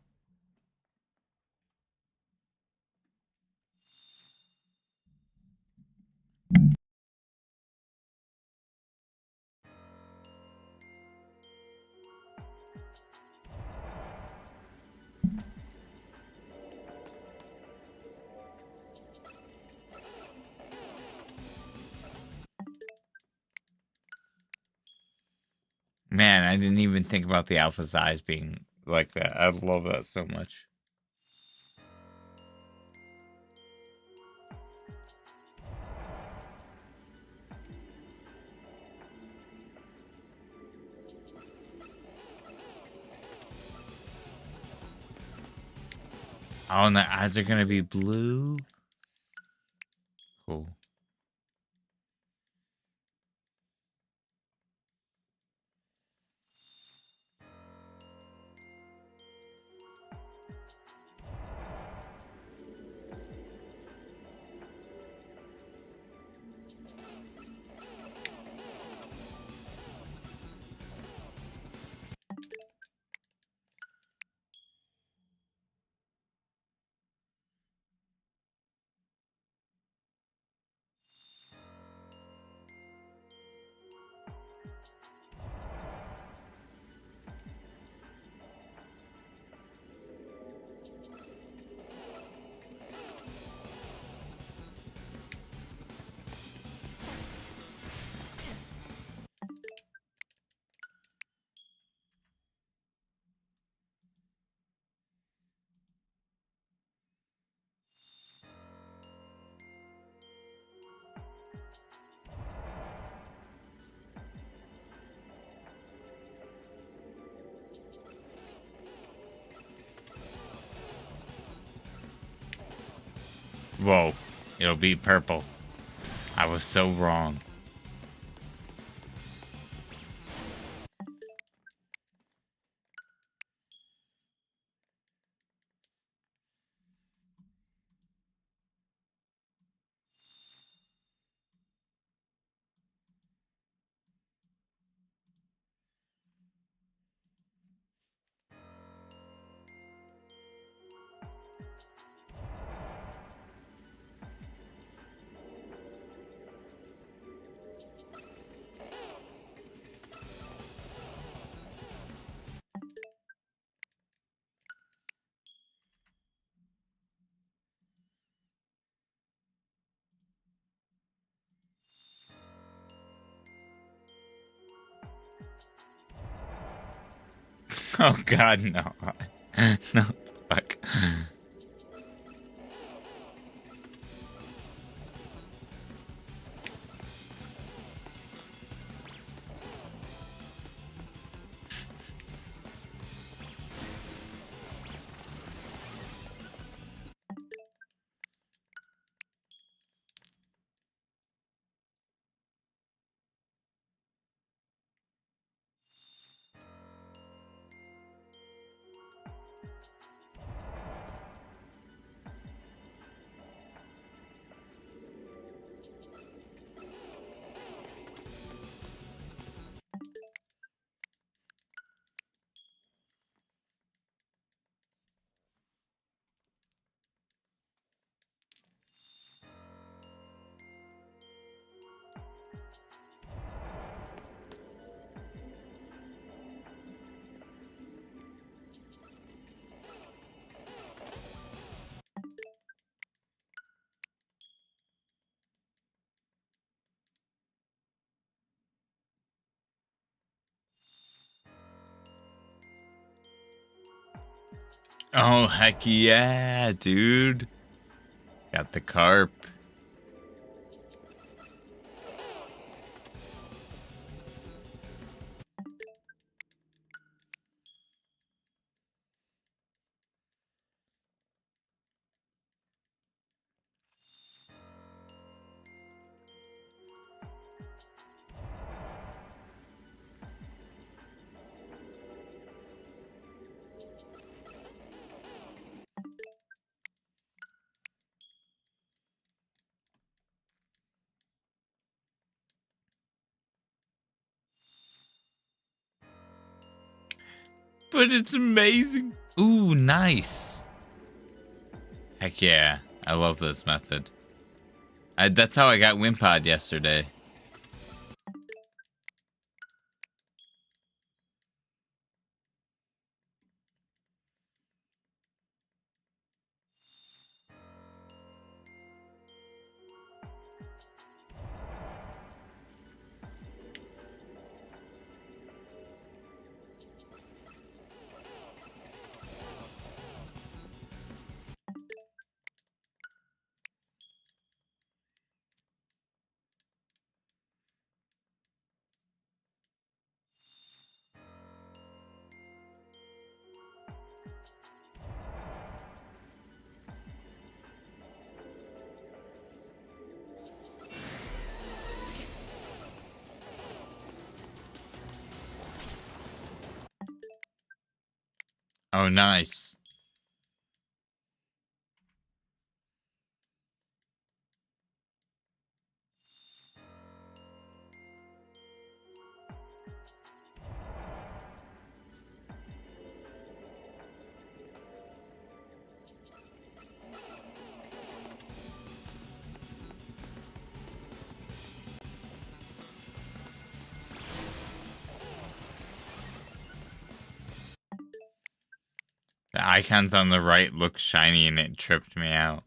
Man, I didn't even think about the alpha's eyes being like that. I love that so much. Oh, and the eyes are gonna be blue. Cool. Whoa, it'll be purple. I was so wrong. Oh God, no. No, fuck. Oh, heck yeah, dude. Got the carp. But it's amazing. Ooh, nice. Heck yeah. I love this method. That's how I got Wimpod yesterday. Oh, nice. The icons on the right look shiny and it tripped me out.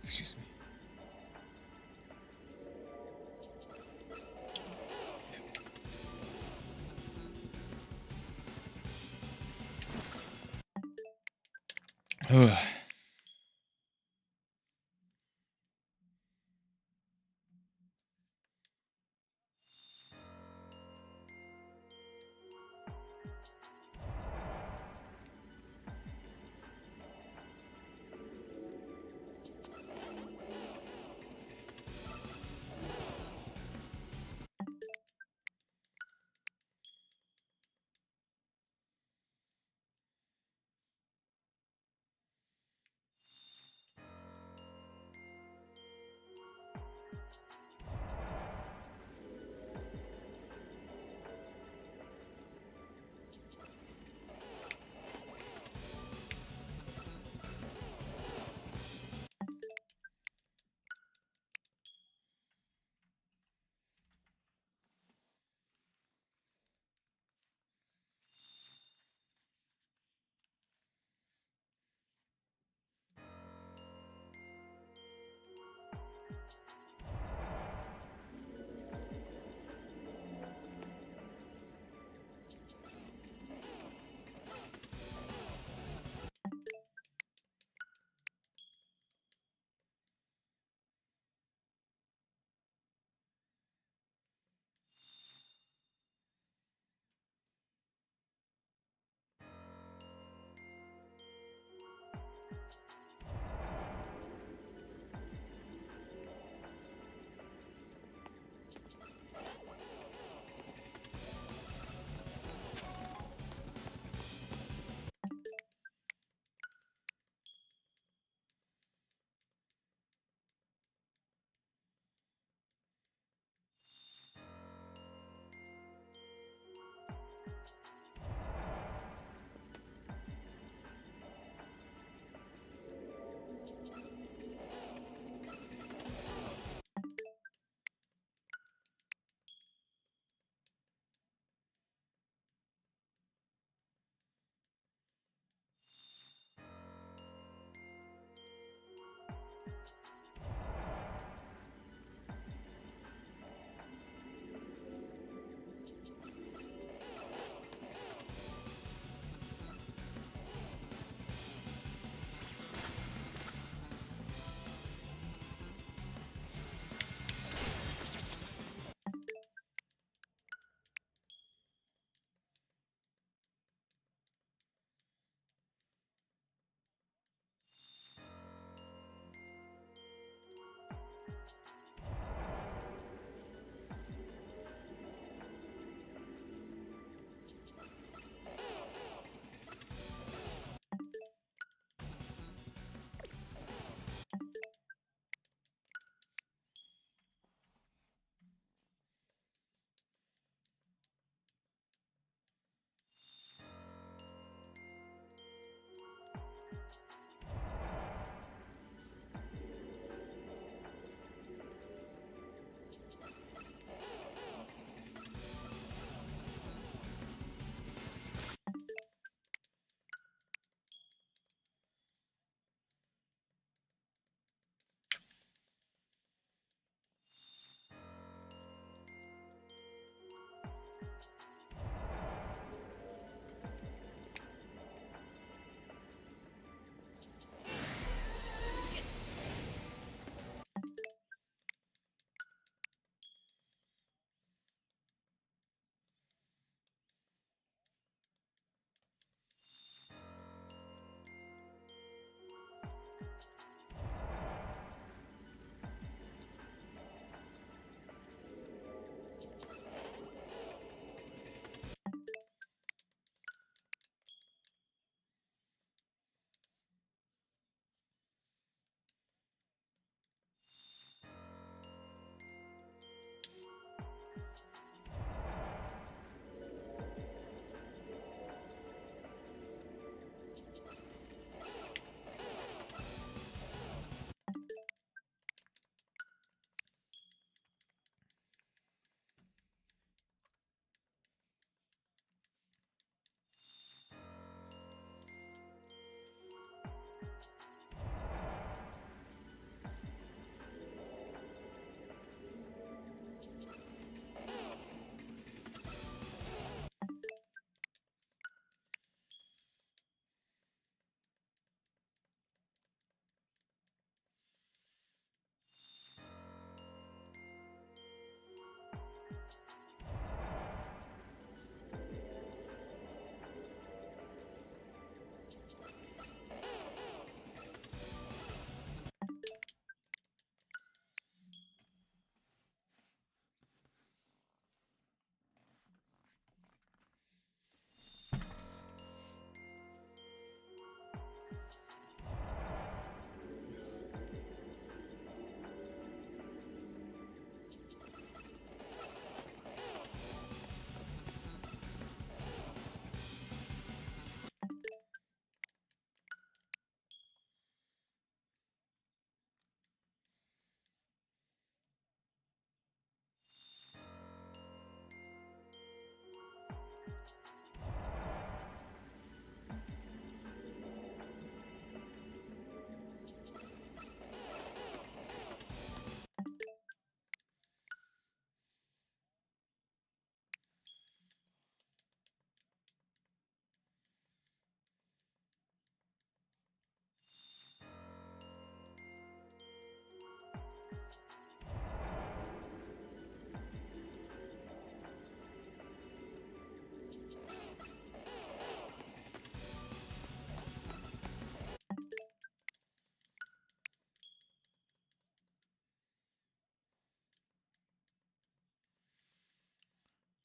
Excuse me.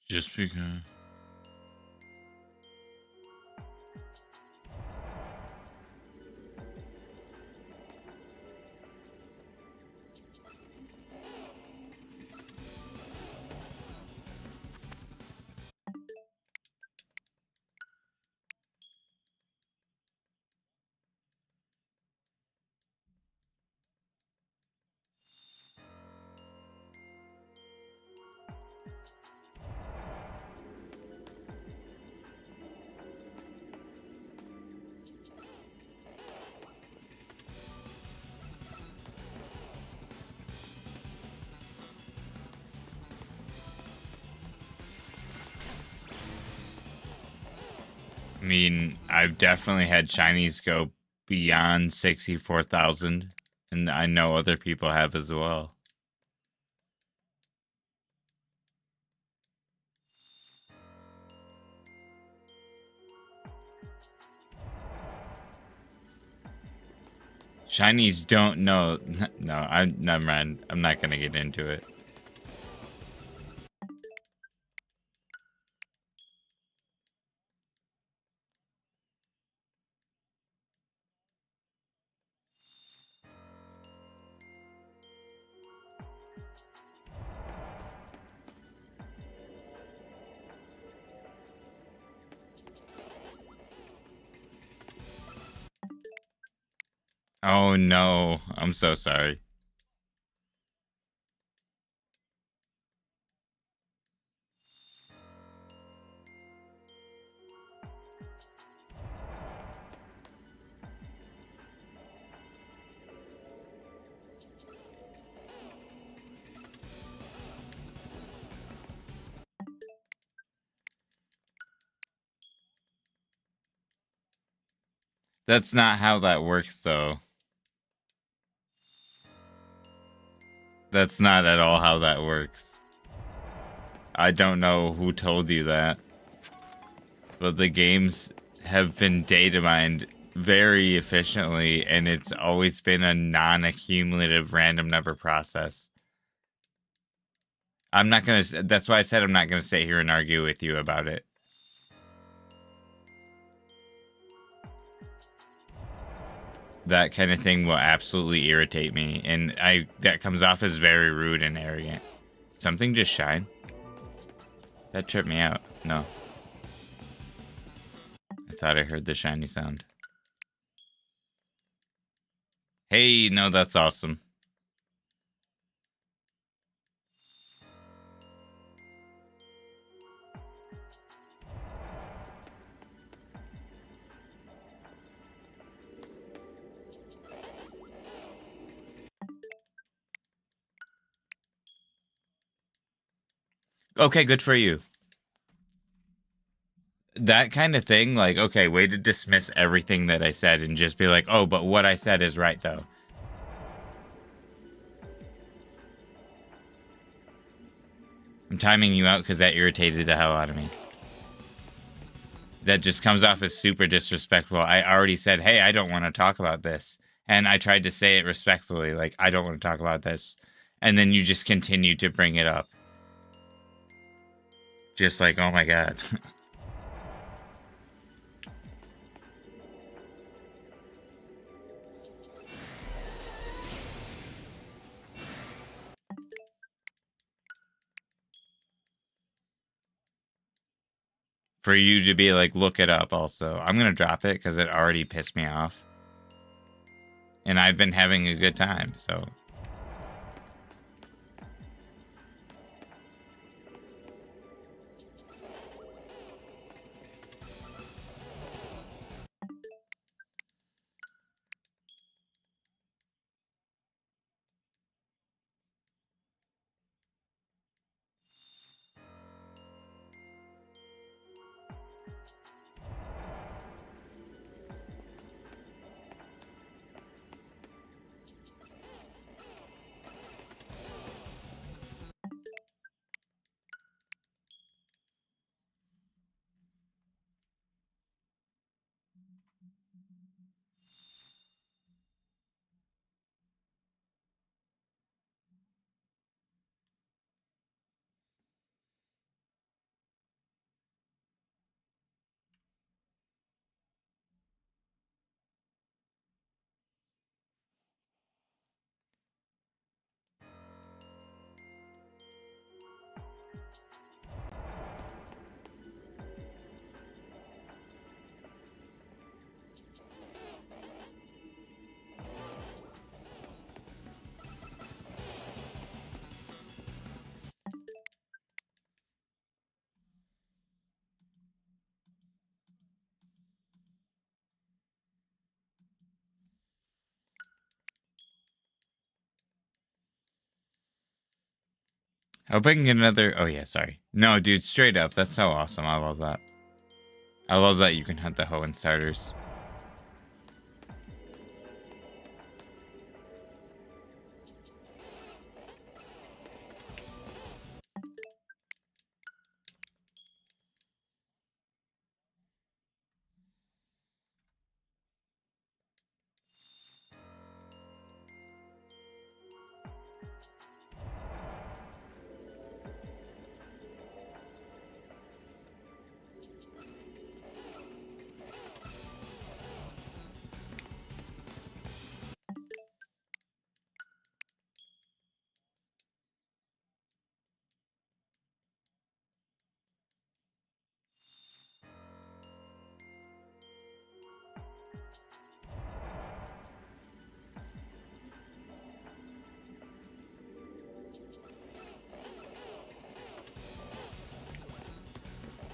Just because. I mean, I've definitely had shinies go beyond 64,000, and I know other people have as well. Shinies don't know. No, I'm never mind. I'm not gonna get into it. Oh no, I'm so sorry. That's not how that works, though. That's not at all how that works. I don't know who told you that, but the games have been data mined very efficiently, and it's always been a non-accumulative random number process. I'm not gonna. That's why I said I'm not gonna sit here and argue with you about it. That kind of thing will absolutely irritate me, and that comes off as very rude and arrogant. Something just shine. That tripped me out. No. I thought I heard the shiny sound. Hey, no, that's awesome. Okay, good for you. That kind of thing, like, okay, way to dismiss everything that I said and just be like, oh, but what I said is right, though. I'm timing you out because that irritated the hell out of me. That just comes off as super disrespectful. I already said, hey, I don't want to talk about this. And I tried to say it respectfully, like, I don't want to talk about this. And then you just continue to bring it up. Just like, oh my God. For you to be like, look it up also. I'm going to drop it because it already pissed me off. And I've been having a good time, so. I hope I can get another. Oh, yeah, sorry. No, dude, straight up. That's so awesome. I love that. I love that you can hunt the Hoenn starters.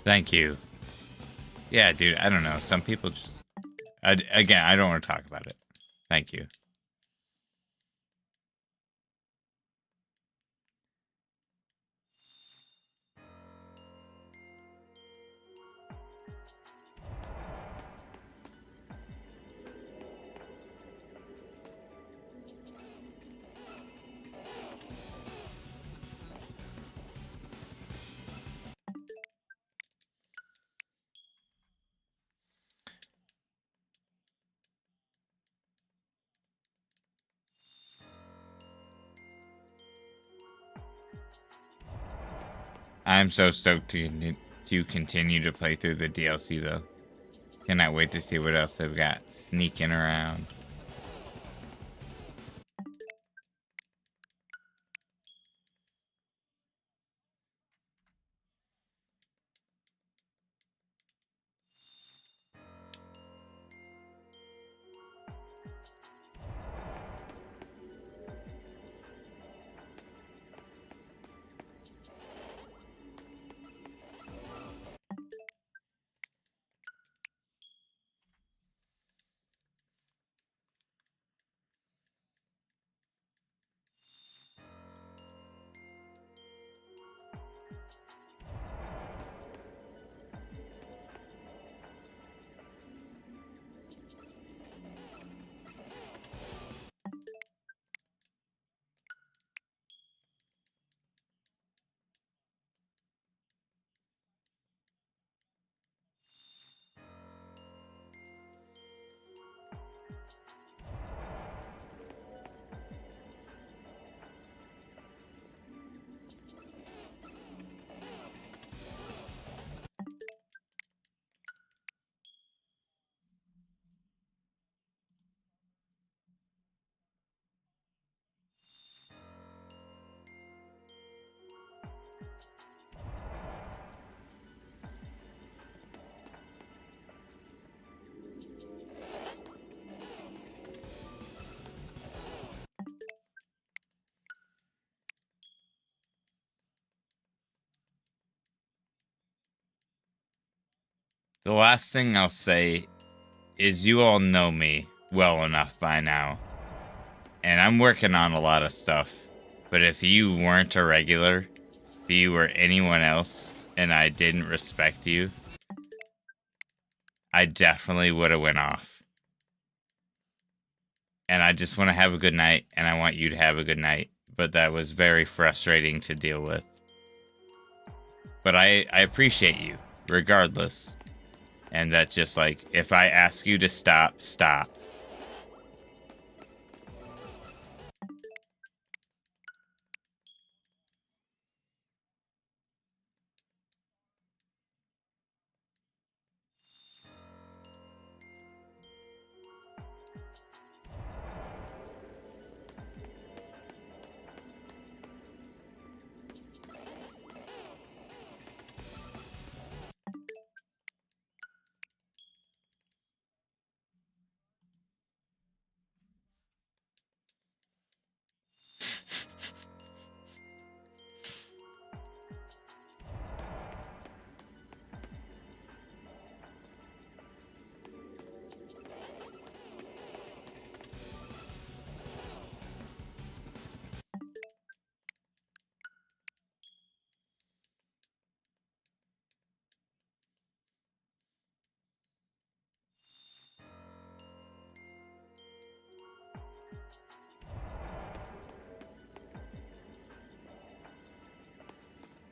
Thank you. Yeah, dude, I don't know. Some people just... again, I don't want to talk about it. Thank you. I'm so stoked to continue to play through the DLC, though. Cannot wait to see what else they've got sneaking around. The last thing I'll say is you all know me well enough by now. And I'm working on a lot of stuff. But if you weren't a regular, if you were anyone else, and I didn't respect you, I definitely would have went off. And I just want to have a good night, and I want you to have a good night. But that was very frustrating to deal with. But I appreciate you, regardless. And that's just like, if I ask you to stop, stop.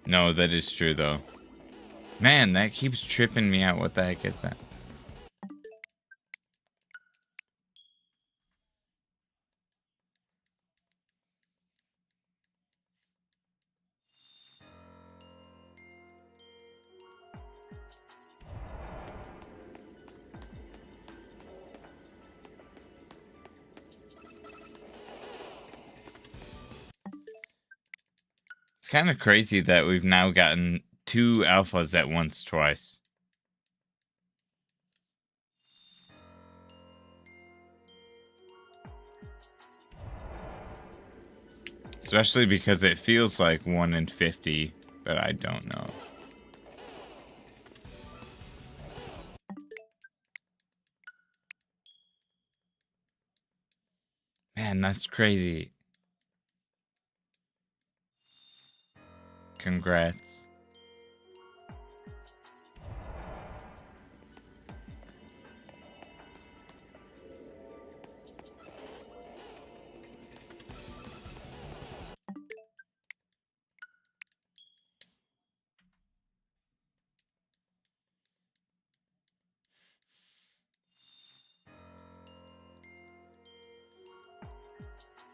No, that is true though. Man, that keeps tripping me out. What the heck is that? It's kind of crazy that we've now gotten 2 alphas at once twice. Especially because it feels like 1 in 50, but I don't know. Man, that's crazy. Congrats.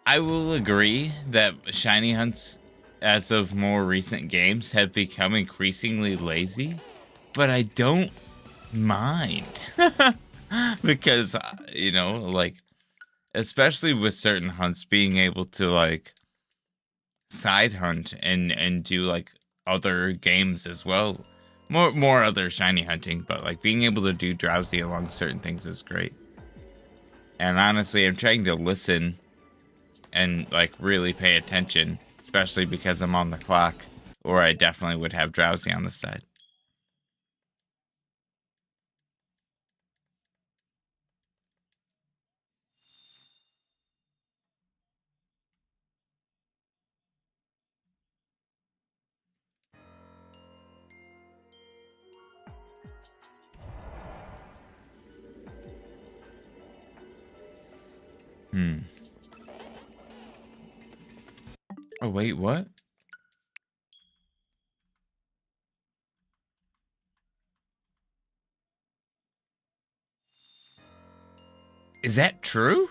I will agree that shiny hunts, as of more recent games, have become increasingly lazy, but I don't mind. Because, you know, like, especially with certain hunts, being able to, like, side hunt and do, like, other games as well. More other shiny hunting, but, like, being able to do drowsy along certain things is great. And honestly, I'm trying to listen and like really pay attention, especially because I'm on the clock, or I definitely would have drowsy on the side. Hmm. Oh wait, what? Is that true?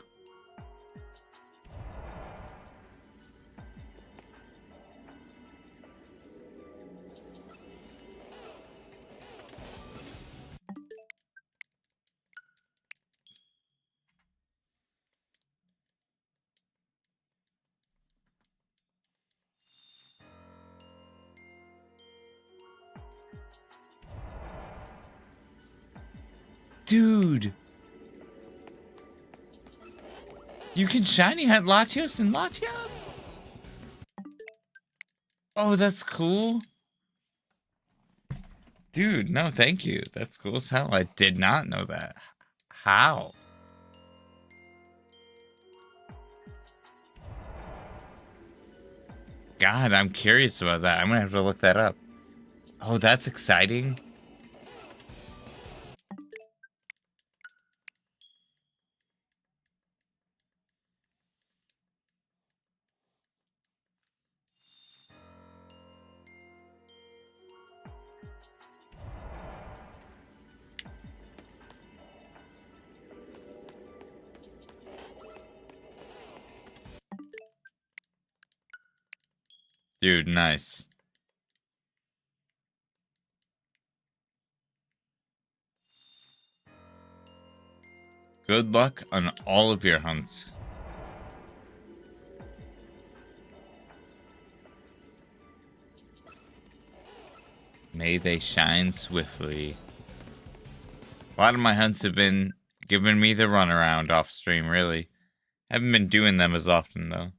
Dude, you can shiny hunt Latios and Latios? Oh, that's cool. Dude, no, thank you. That's cool as hell. I did not know that. How? God, I'm curious about that. I'm gonna have to look that up. Oh, that's exciting. Dude, nice. Good luck on all of your hunts. May they shine swiftly. A lot of my hunts have been giving me the runaround off stream, really. Haven't been doing them as often, though.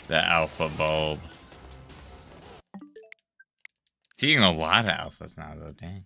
The alpha bulb. Seeing a lot of alphas now, though. Dang.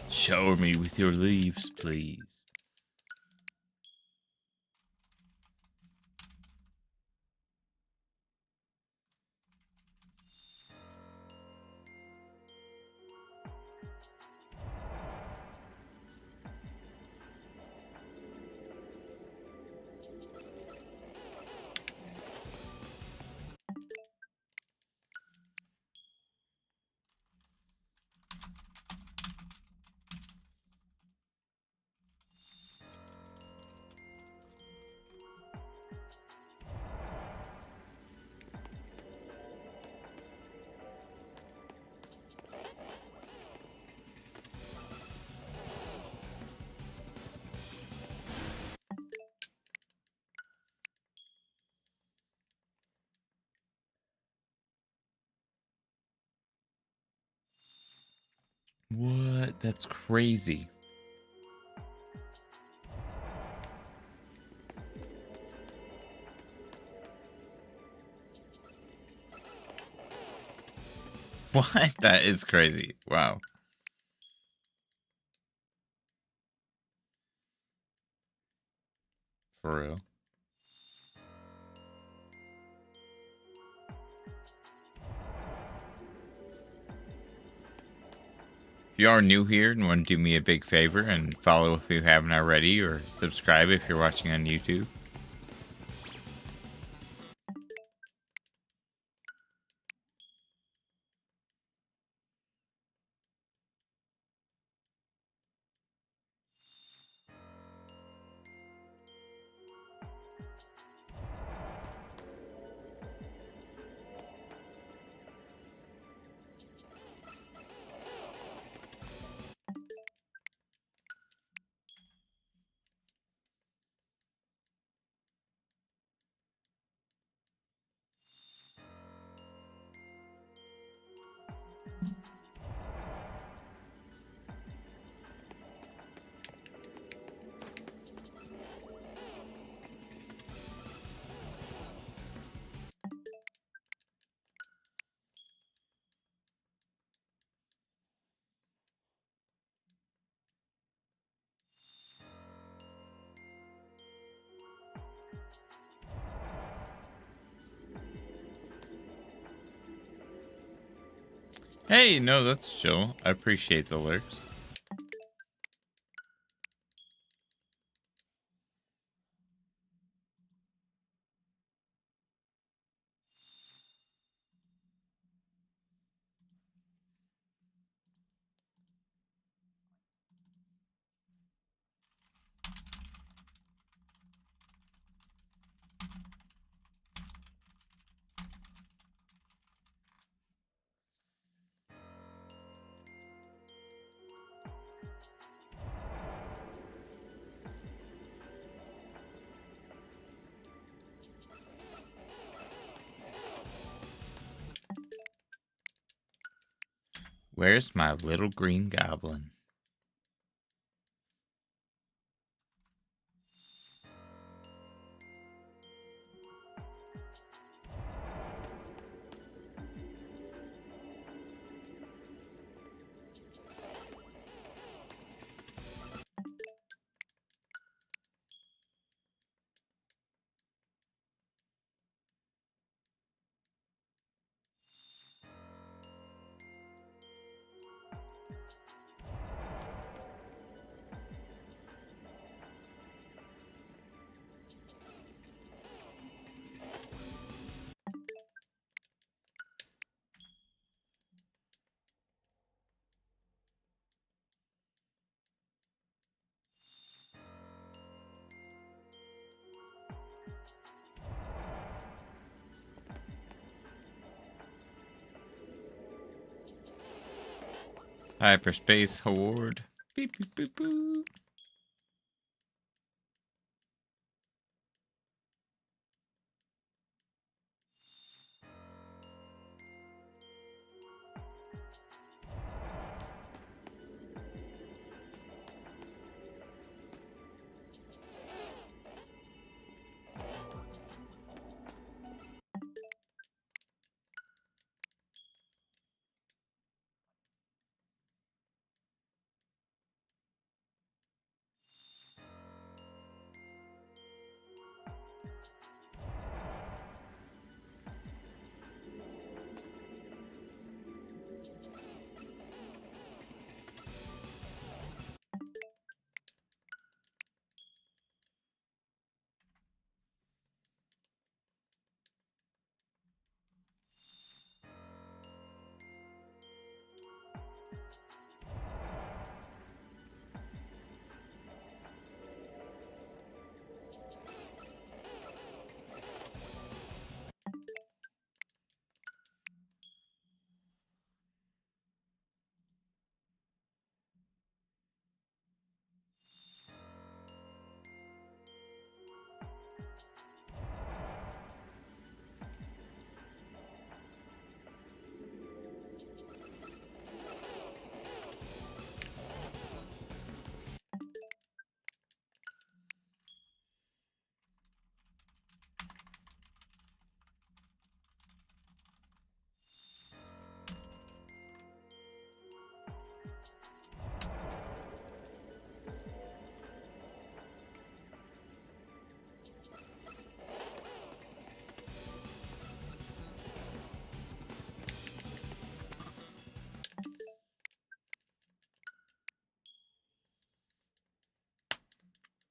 Shower me with your leaves, please. What? That's crazy. What? That is crazy. Wow. For real. If you are new here and want to do me a big favor and follow if you haven't already, or subscribe if you're watching on YouTube. Hey, no, that's chill. I appreciate the lurks. Where's my little green goblin? Hyperspace Horde. Beep, beep, beep, boop.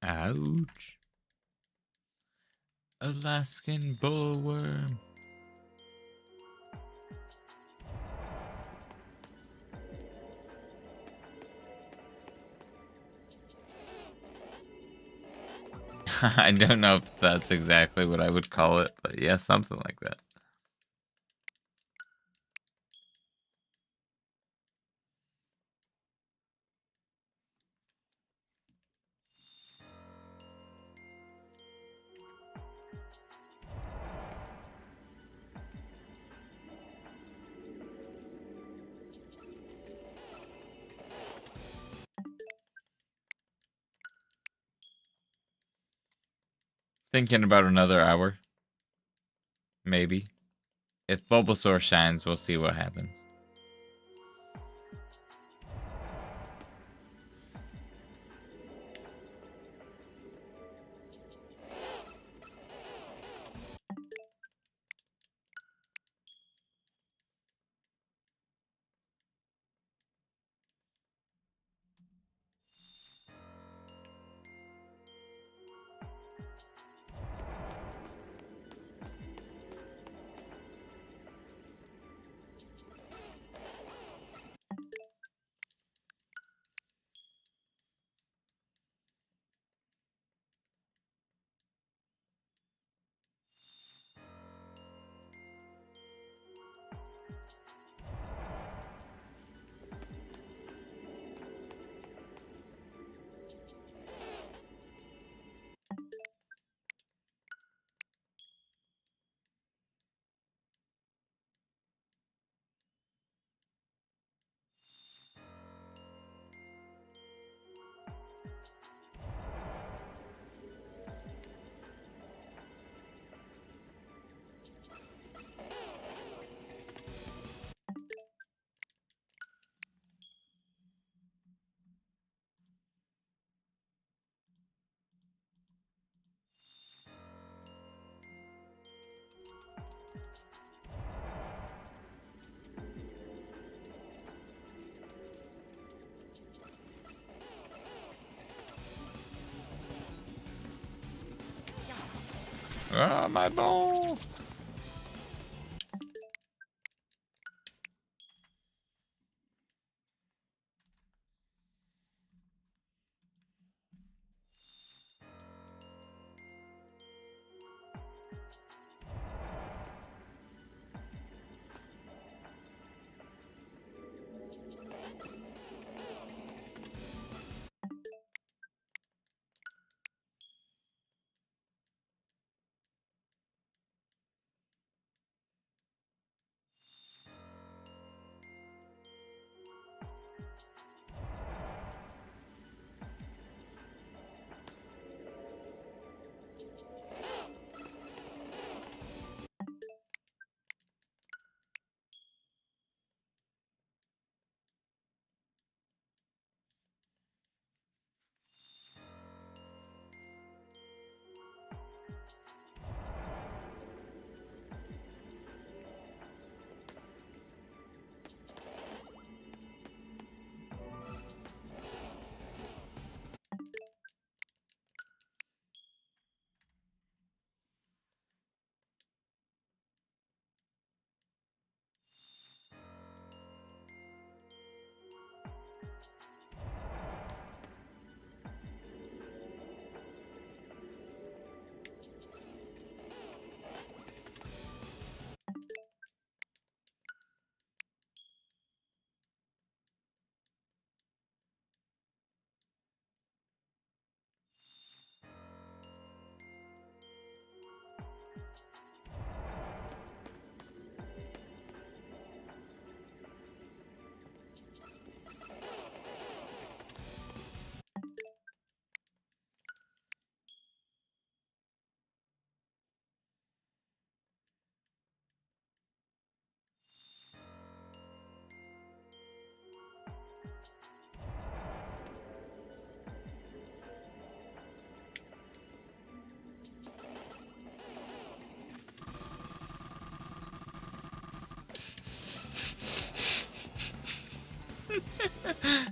Ouch. Alaskan bullworm. I don't know if that's exactly what I would call it, but yeah, something like that. Thinking about another hour. Maybe. If Bulbasaur shines, we'll see what happens. Ah, my ball!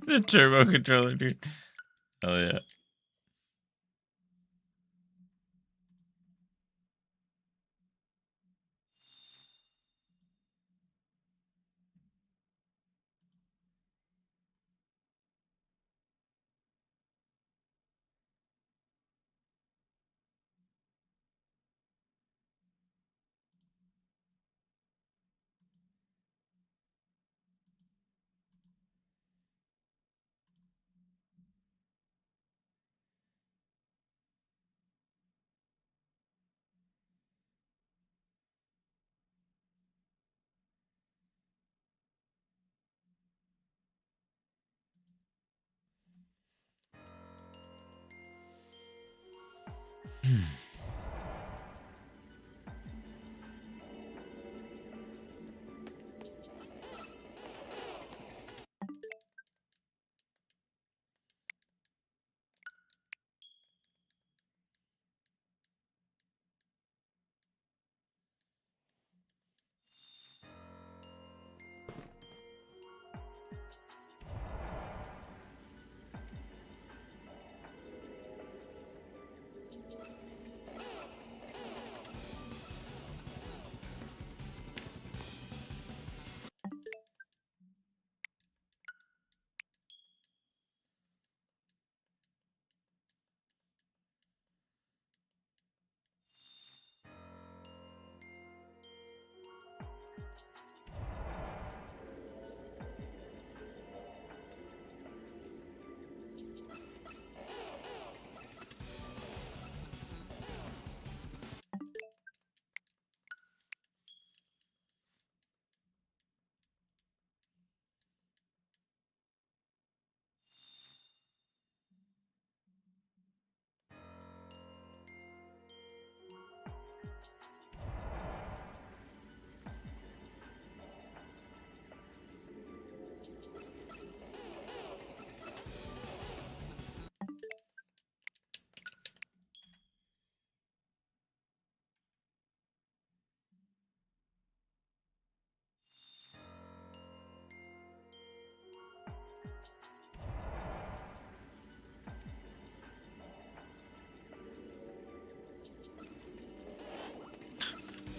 The turbo controller, dude. Oh yeah.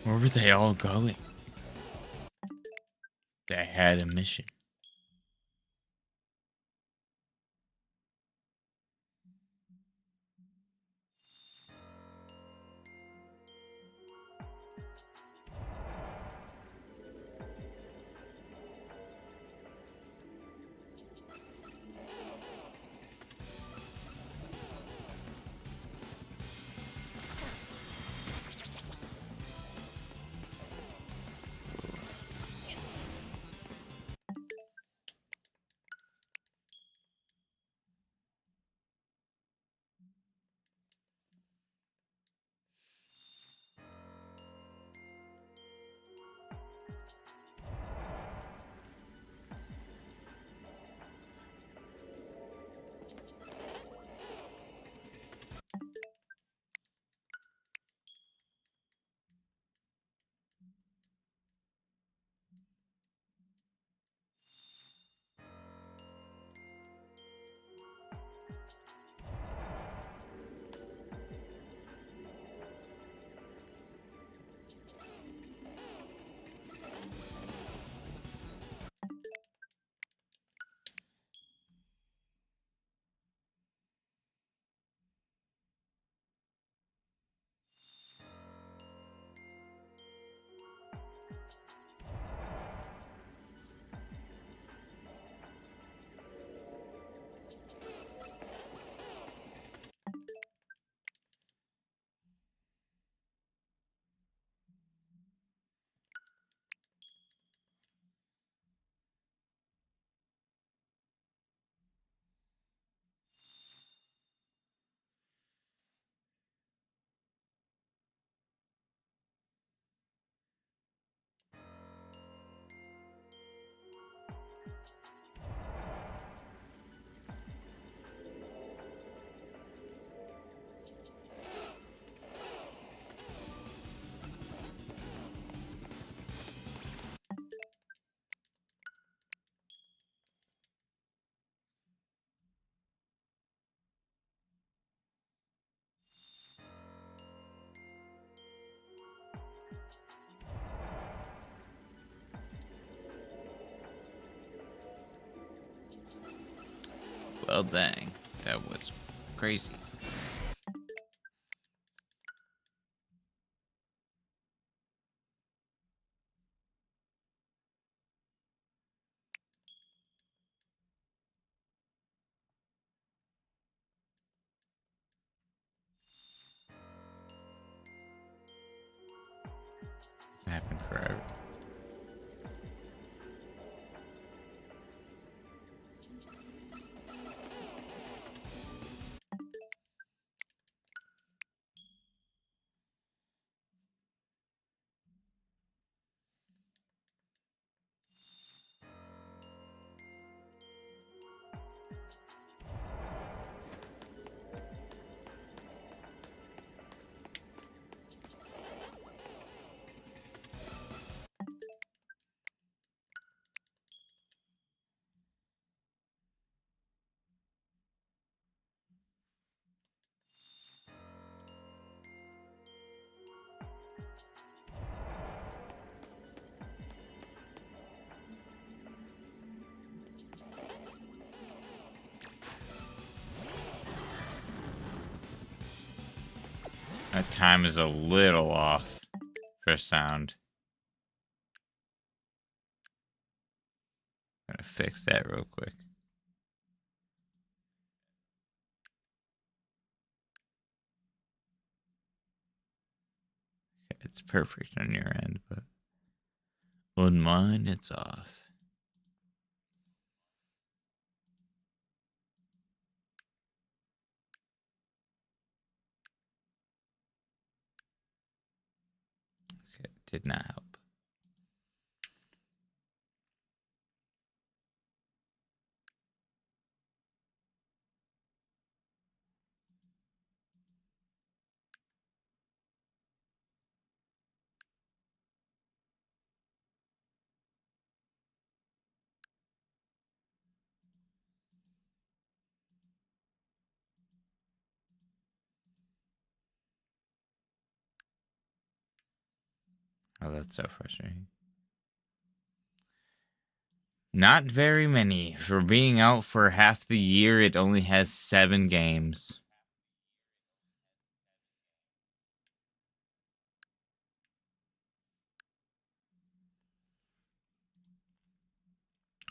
Where were they all going? They had a mission. Well, dang. That was crazy. It's happened forever. That time is a little off for sound. I'm gonna fix that real quick. It's perfect on your end, but on mine, it's off. Okay, did not help. Oh, that's so frustrating. Not very many. For being out for half the year, it only has 7 games.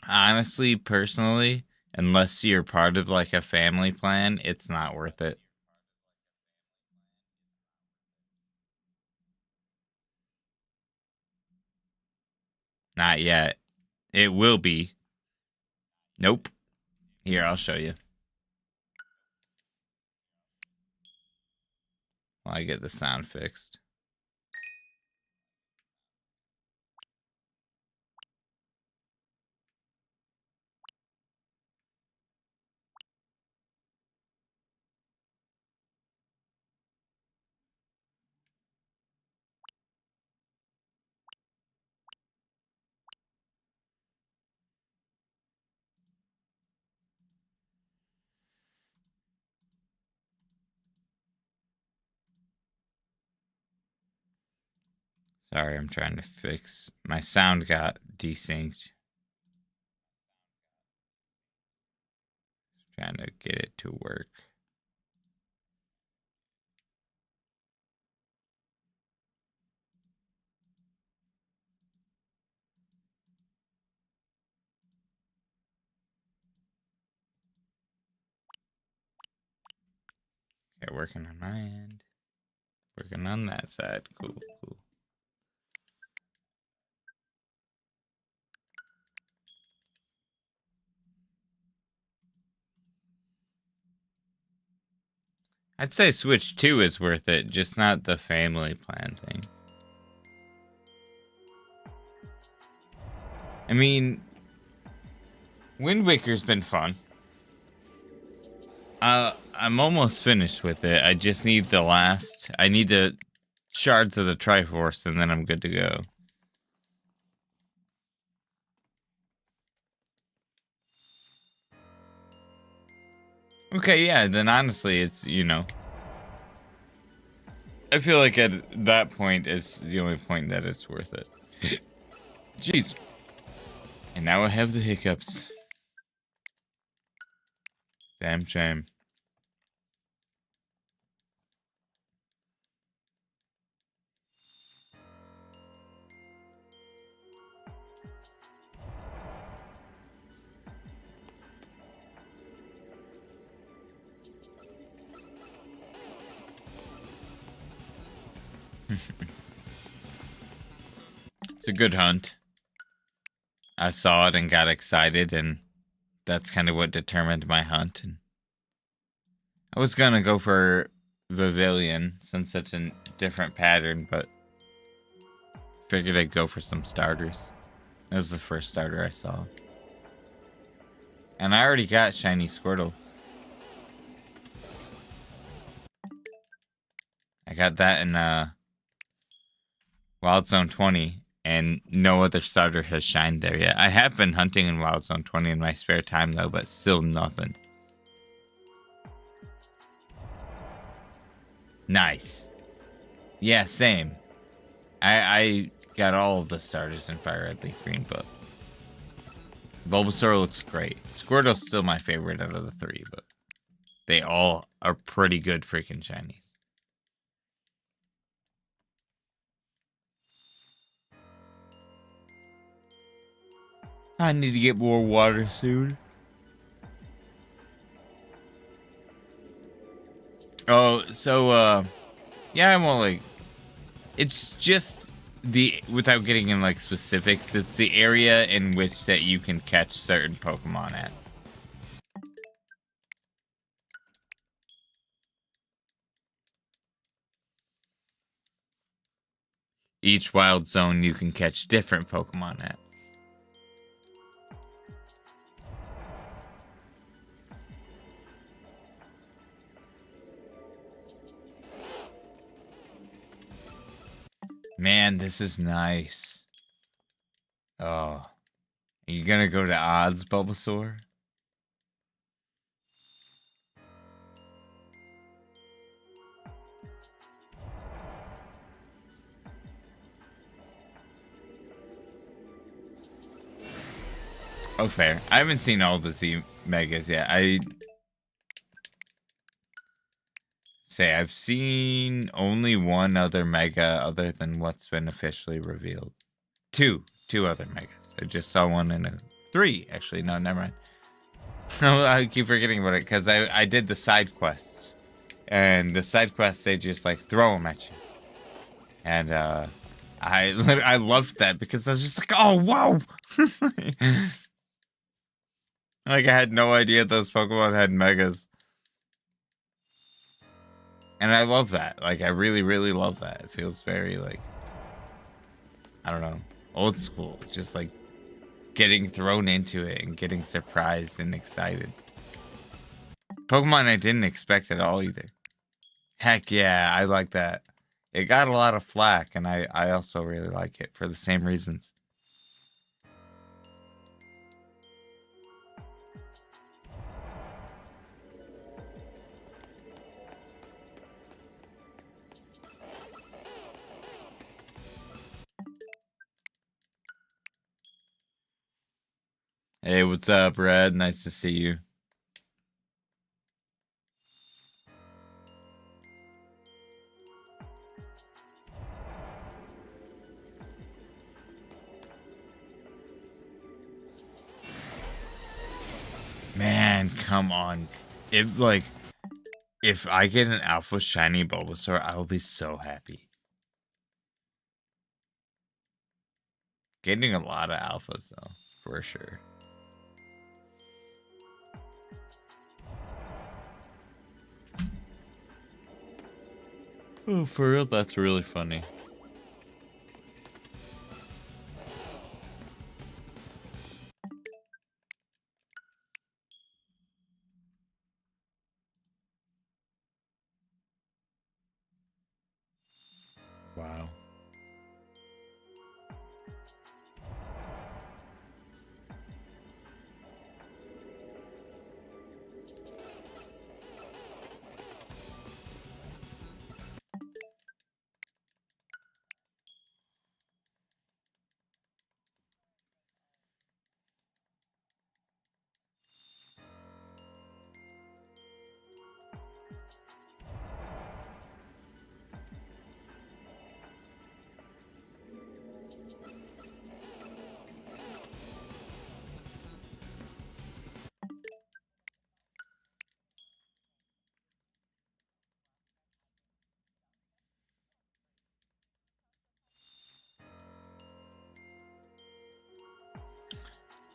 Honestly, personally, unless you're part of like a family plan, it's not worth it. Not yet. It will be. Nope. Here, I'll show you. While I get the sound fixed. Sorry, I'm trying to fix. My sound got desynced. Trying to get it to work. Okay, working on my end. Working on that side. Cool, cool. I'd say Switch 2 is worth it, just not the family plan thing. I mean, Wind Waker's been fun. I'm almost finished with it. I just need the last. I need the shards of the Triforce, and then I'm good to go. Okay, yeah, then honestly, it's, you know. I feel like at that point, it's the only point that it's worth it. Jeez. And now I have the hiccups. Damn shame. It's a good hunt. I saw it and got excited, and that's kind of what determined my hunt. And I was gonna go for Pavilion since it's a different pattern, but figured I'd go for some starters. It was the first starter I saw. And I already got Shiny Squirtle. I got that in Wild Zone 20, and no other starter has shined there yet. I have been hunting in Wild Zone 20 in my spare time, though, but still nothing. Nice. Yeah, same. I got all of the starters in Fire Red Leaf Green, but Bulbasaur looks great. Squirtle's still my favorite out of the three, but they all are pretty good freaking shinies. I need to get more water soon. Oh, so, yeah, I won't, like, it's just without getting in, like, specifics, it's the area in which that you can catch certain Pokemon at. Each wild zone you can catch different Pokemon at. Man, this is nice. Oh. Are you gonna go to odds, Bulbasaur? Oh, fair. I haven't seen all the Z Megas yet. I've seen only one other Mega other than what's been officially revealed. Two other Megas. I just saw one in a 3, actually. No, never mind. I keep forgetting about it because I did the side quests. And the side quests, they just like throw them at you. And I loved that because I was just like, oh, wow. Like, I had no idea those Pokemon had Megas. And I love that. Like, I really, really love that. It feels very, like, I don't know, old school. Just, like, getting thrown into it and getting surprised and excited. Pokemon I didn't expect at all, either. Heck yeah, I like that. It got a lot of flack, and I also really like it for the same reasons. Hey, what's up, Red? Nice to see you. Man, come on. If I get an Alpha Shiny Bulbasaur, I will be so happy. Getting a lot of alphas, though, for sure. Oh, for real? That's really funny. Wow.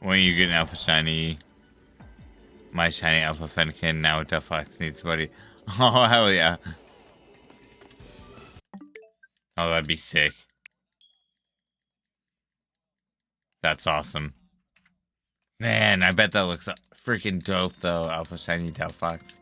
When you get an Alpha Shiny, my shiny Alpha Fennekin, now Delphox needs somebody. Oh, hell yeah. Oh, that'd be sick. That's awesome. Man, I bet that looks freaking dope, though, Alpha Shiny Delphox.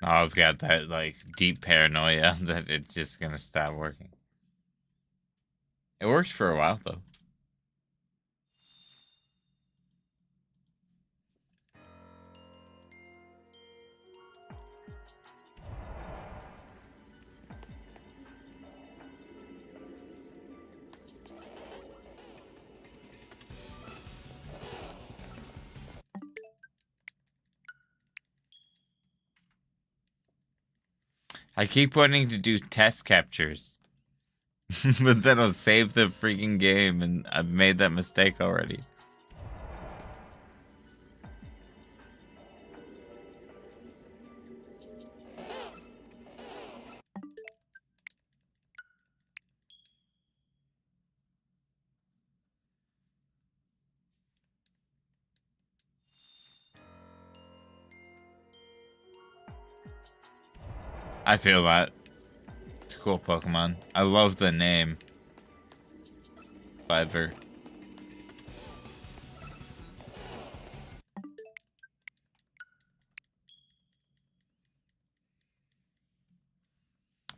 Oh, I've got that, like, deep paranoia that it's just gonna stop working. It worked for a while, though. I keep wanting to do test captures. But then I'll save the freaking game, and I've made that mistake already. I feel that. It's a cool Pokemon. I love the name. Clever.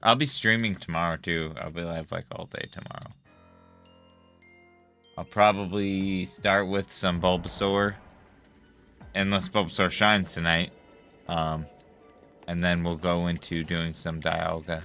I'll be streaming tomorrow, too. I'll be live, like, all day tomorrow. I'll probably start with some Bulbasaur. Unless Bulbasaur shines tonight. And then we'll go into doing some Dialga.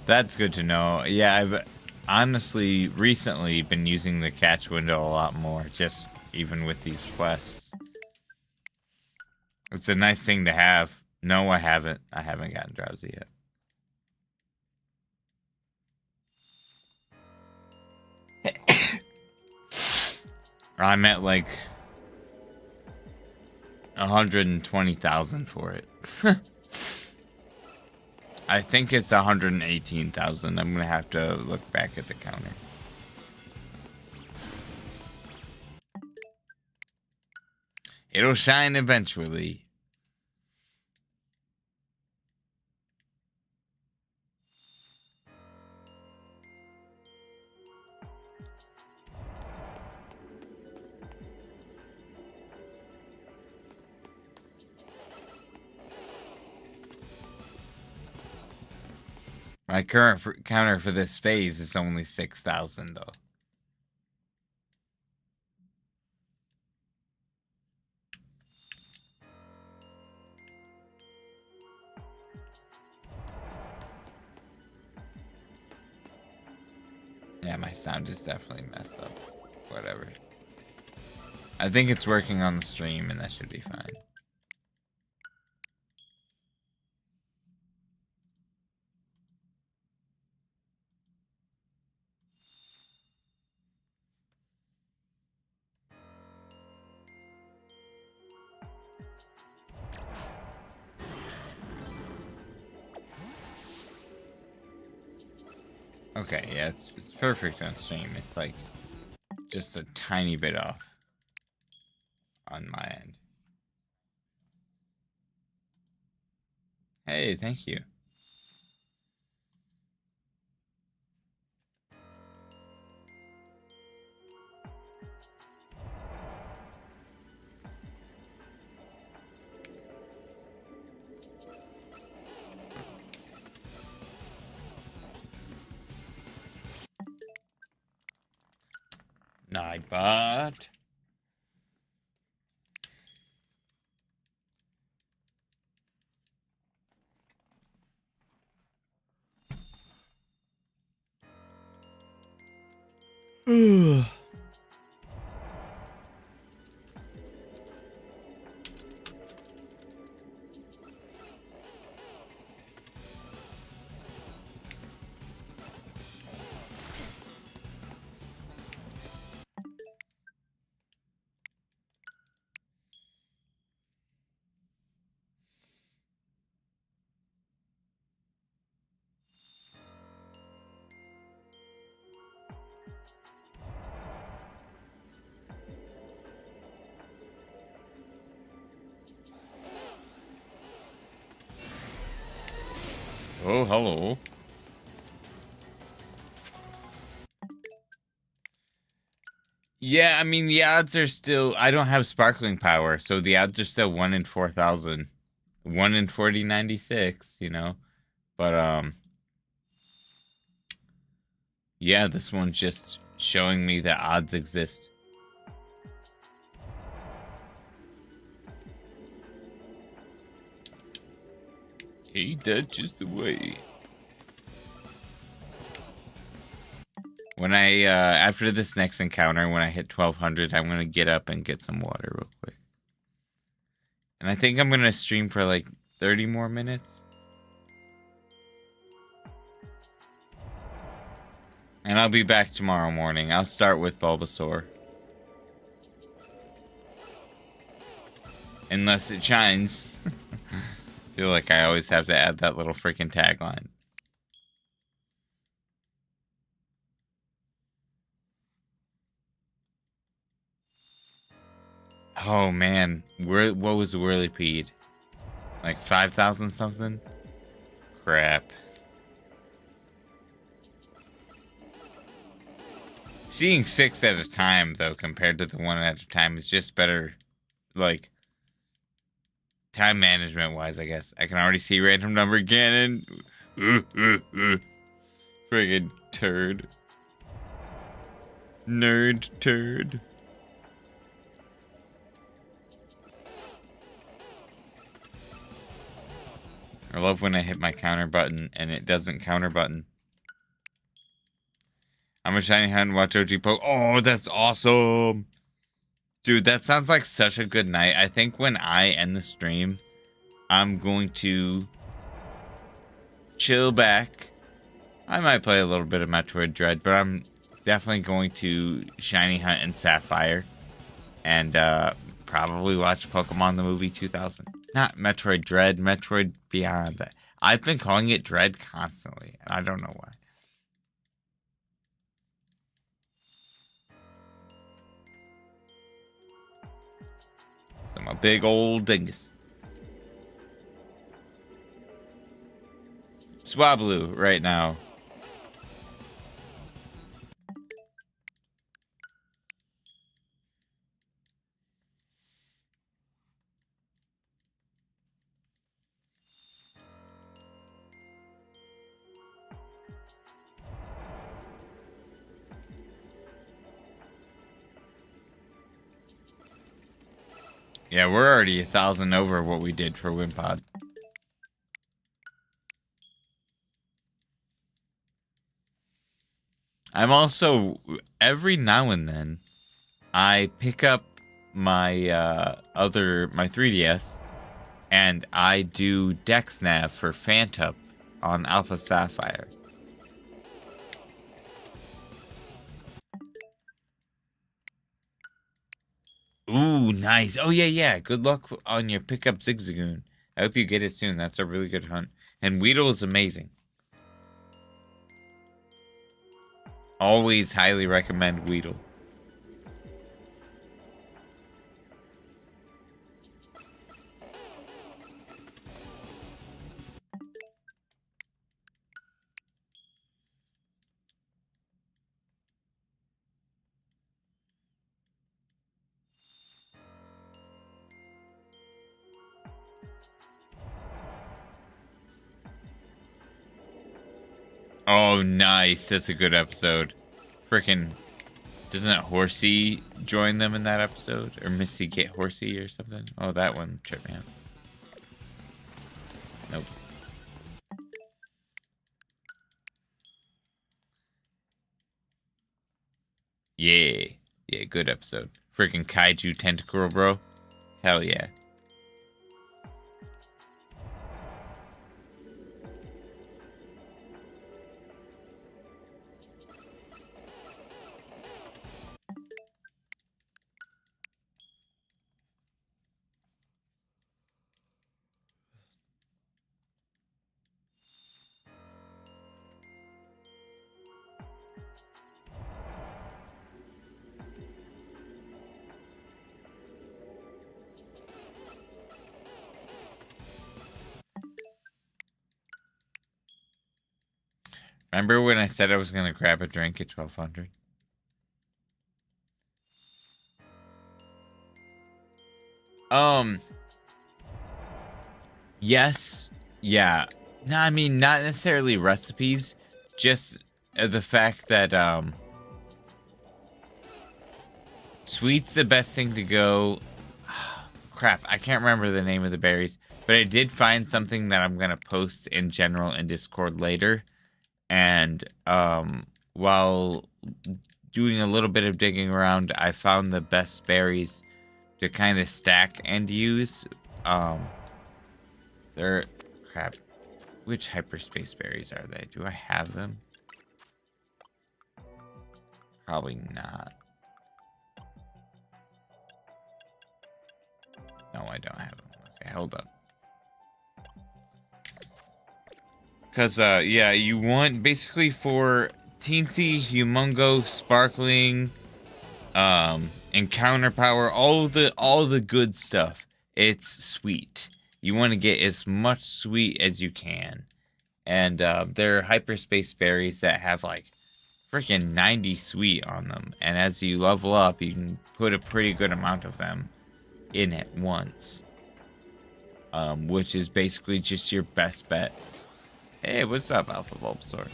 That's good to know. Yeah, I've honestly recently been using the catch window a lot more, just even with these quests. It's a nice thing to have. No, I haven't. I haven't gotten drowsy yet. I'm at like 120,000 for it. I think it's 118,000. I'm gonna have to look back at the counter. It'll shine eventually. My current counter for this phase is only 6,000 though. Yeah, my sound is definitely messed up. Whatever. I think it's working on the stream and that should be fine. Okay, yeah, it's perfect on stream. It's like just a tiny bit off on my end. Hey, thank you. Nightbot. Oh, hello. Yeah, I mean, the odds are still... I don't have sparkling power, so the odds are still 1 in 4,000. 1 in 4096, you know? But, yeah, this one's just showing me that odds exist. Hey, that's just the way. When I, after this next encounter, when I hit 1200, I'm gonna get up and get some water real quick. And I think I'm gonna stream for like 30 more minutes. And I'll be back tomorrow morning. I'll start with Bulbasaur. Unless it shines. I feel like I always have to add that little freaking tagline. Oh man, what was Whirlipeed? Like 5,000 something? Crap. Seeing 6 at a time though, compared to the 1 at a time, is just better. Like, time management wise, I guess. I can already see random number cannon. Friggin' turd. Nerd turd. I love when I hit my counter button and it doesn't counter button. I'm a shiny hunt and watch OG poke. Oh, that's awesome. Dude, that sounds like such a good night. I think when I end the stream, I'm going to chill back. I might play a little bit of Metroid Dread, but I'm definitely going to shiny hunt and Sapphire and probably watch Pokemon the movie 2000. Not Metroid Dread, Metroid Beyond. I've been calling it Dread constantly, and I don't know why. So I'm a big old dingus. Swablu right now. Yeah, we're already 1,000 over what we did for Wimpod. I'm also, every now and then, I pick up my my 3DS, and I do DexNav for Phantup on Alpha Sapphire. Ooh, nice. Oh, yeah. Good luck on your pickup Zigzagoon. I hope you get it soon. That's a really good hunt. And Weedle is amazing. Always highly recommend Weedle. Oh, nice. That's a good episode. Frickin'. Doesn't Horsey join them in that episode? Or Misty get Horsey or something? Oh, that one tripped me out. Nope. Yeah. Yeah, good episode. Freaking Kaiju Tentacle, bro. Hell yeah. Remember when I said I was going to grab a drink at 1200? Yes. Yeah. No, I mean, not necessarily recipes, just the fact that, sweet's the best thing to go. Crap, I can't remember the name of the berries, but I did find something that I'm going to post in general in Discord later. And, while doing a little bit of digging around, I found the best berries to kind of stack and use. They're crap. Which hyperspace berries are they? Do I have them? Probably not. No, I don't have them. Okay, hold up. Because, yeah, you want basically for teensy, humongo, sparkling, encounter power, all the good stuff. It's sweet. You want to get as much sweet as you can. And, there are hyperspace berries that have, like, freaking 90 sweet on them. And as you level up, you can put a pretty good amount of them in at once. Which is basically just your best bet. Hey, what's up, Alpha Bulbasaur?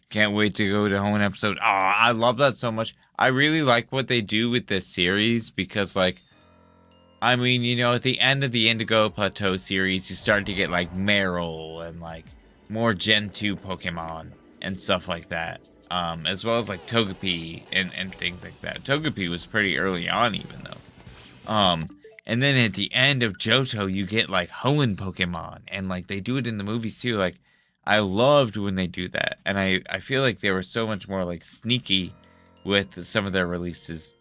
Can't wait to go to Hone episode. Oh, I love that so much. I really like what they do with this series because, like, I mean, you know, at the end of the Indigo Plateau series, you start to get, like, Meryl and, like, more Gen 2 Pokemon and stuff like that. As well as, like, Togepi and things like that. Togepi was pretty early on, even, though. And then at the end of Johto, you get, like, Hoenn Pokemon. And, like, they do it in the movies, too. Like, I loved when they do that. And I feel like they were so much more, like, sneaky with some of their releases.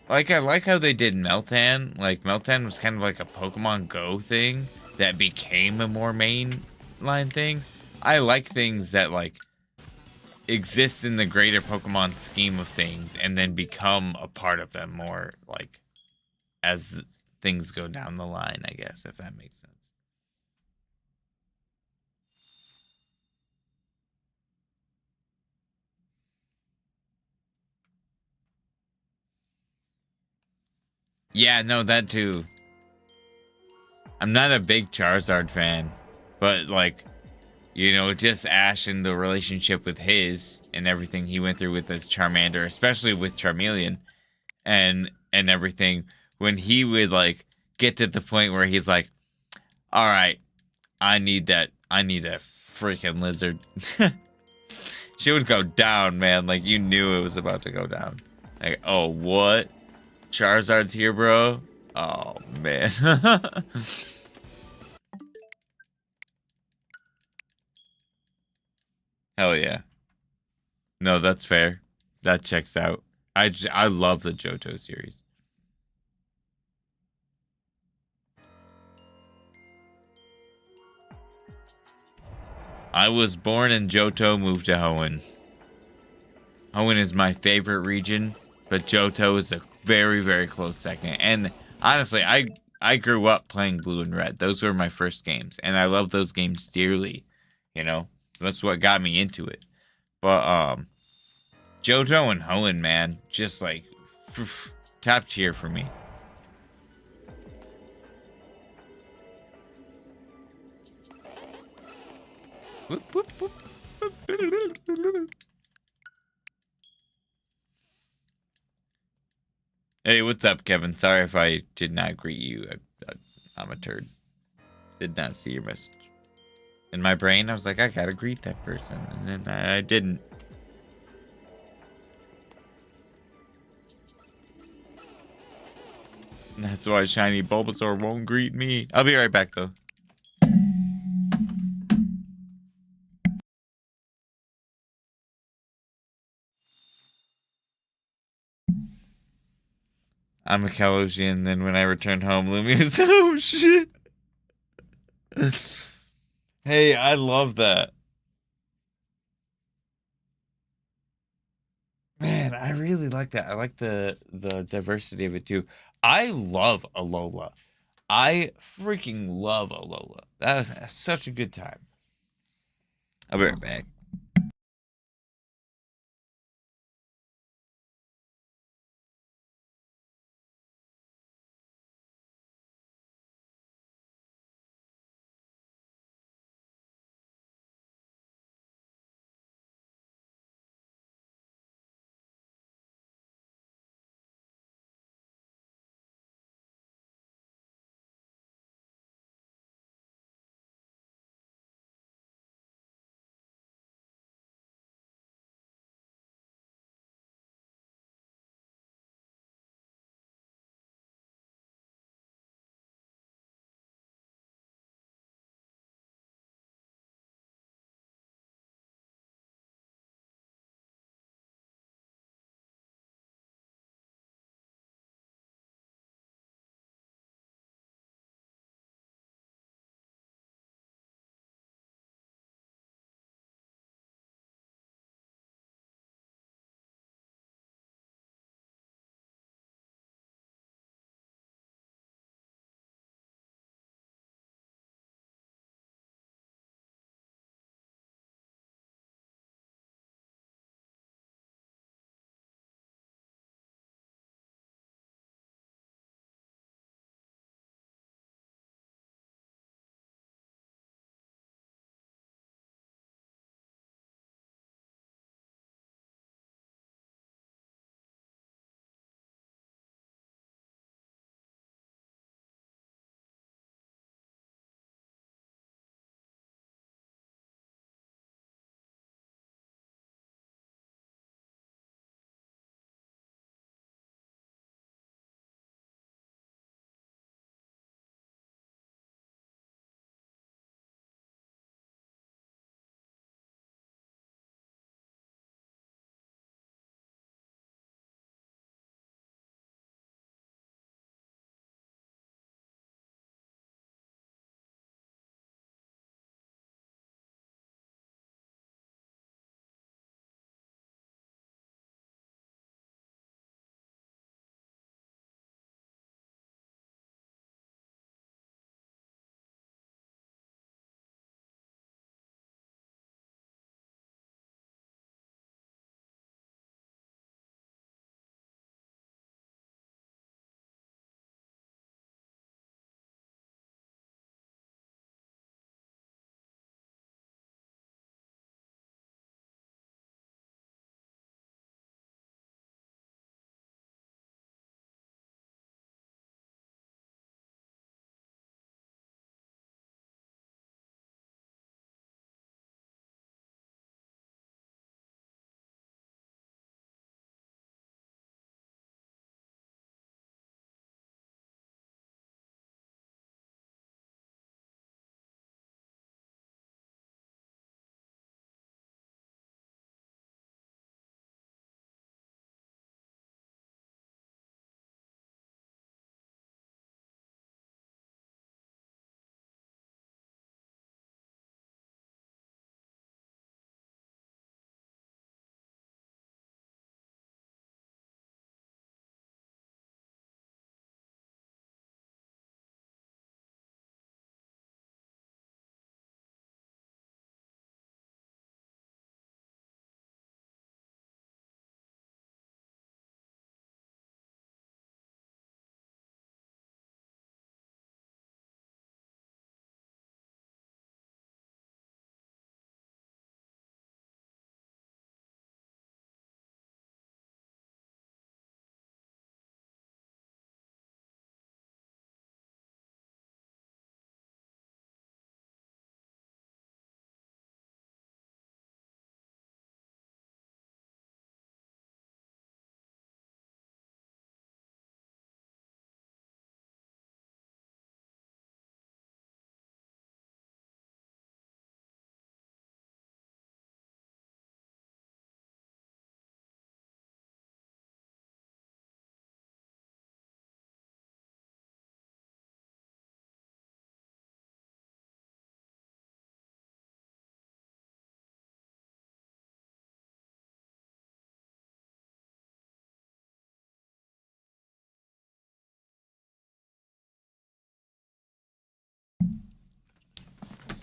Like, I like how they did Meltan. Like, Meltan was kind of like a Pokemon Go thing that became a more mainline thing. I like things that, like, exist in the greater Pokemon scheme of things and then become a part of them more, like, as things go down the line, I guess, if that makes sense. Yeah, no, that too. I'm not a big Charizard fan, but, like, you know, just Ash and the relationship with his and everything he went through with his Charmander, especially with Charmeleon and everything, when he would, like, get to the point where he's like, all right, I need that freaking lizard. She would go down, man. Like, you knew it was about to go down. Like, oh, what? Charizard's here, bro? Oh, man. Hell yeah. No, that's fair. That checks out. I love the Johto series. I was born in Johto, moved to Hoenn. Hoenn is my favorite region, but Johto is a very, very close second. And honestly, I grew up playing Blue and Red. Those were my first games, and I love those games dearly. You know, that's what got me into it. But Johto and Hoenn, man, just like top tier for me. Whoop, whoop, whoop. Hey, what's up, Kevin? Sorry if I did not greet you. I'm a turd. Did not see your message. In my brain, I was like, I gotta greet that person, and then I didn't. And that's why Shiny Bulbasaur won't greet me. I'll be right back, though. I'm a Kalosian, then when I return home, Lumia's oh shit. Hey, I love that. Man, I really like that. I like the diversity of it too. I love Alola. I freaking love Alola. That was such a good time. I'll be right back.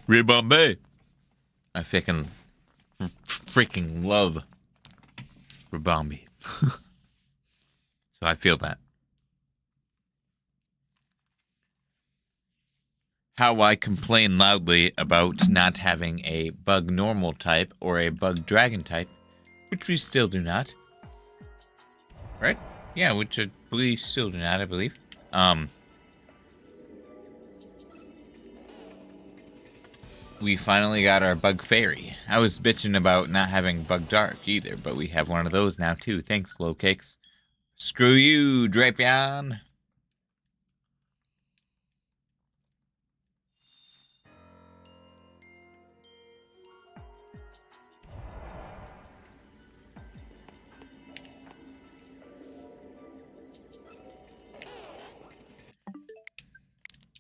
Real Bombay. I freaking love Rabambi. So I feel that. How I complain loudly about not having a bug normal type or a bug dragon type, which we still do not. Right? Yeah, which we still do not, I believe. We finally got our bug fairy. I was bitching about not having bug dark either, but we have one of those now too. Thanks, Low Cakes. Screw you, Drapion.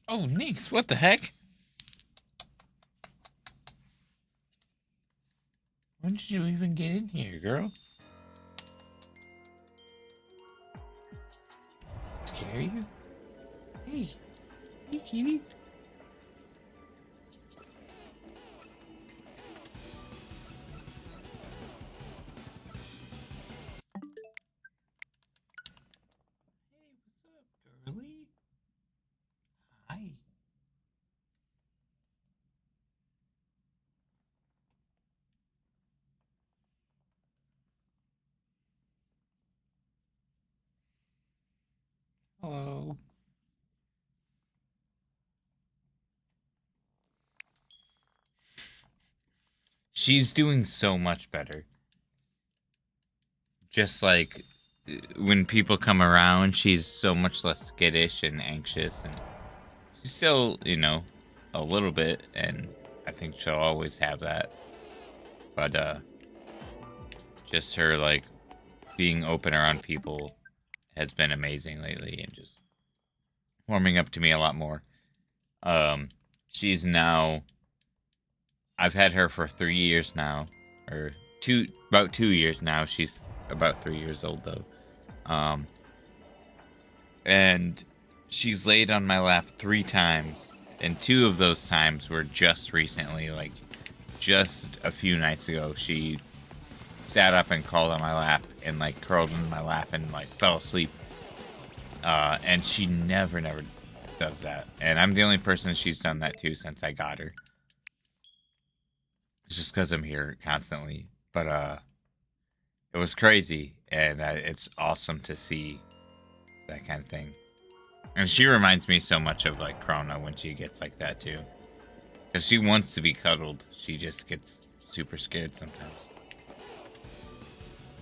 Oh, Nix, what the heck? When did you even get in here, girl? Scare you? Hey, hey, kitty. Hey, what's up, girly? Hi. Hello. She's doing so much better. Just like when people come around, she's so much less skittish and anxious, and she's still, a little bit, and I think she'll always have that. But just her like being open around people has been amazing lately, and just warming up to me a lot more. She's now. I've had her for 3 years now, or about 2 years now. She's about 3 years old though. And she's laid on my lap 3 times, and 2 of those times were just recently, like just a few nights ago. She sat up and crawled on my lap and like curled in my lap and like fell asleep. And she never does that, and I'm the only person she's done that to since I got her. It's just because I'm here constantly, but it was crazy, and it's awesome to see that kind of thing. And she reminds me so much of like Krona when she gets like that too, because she wants to be cuddled. She just gets super scared sometimes.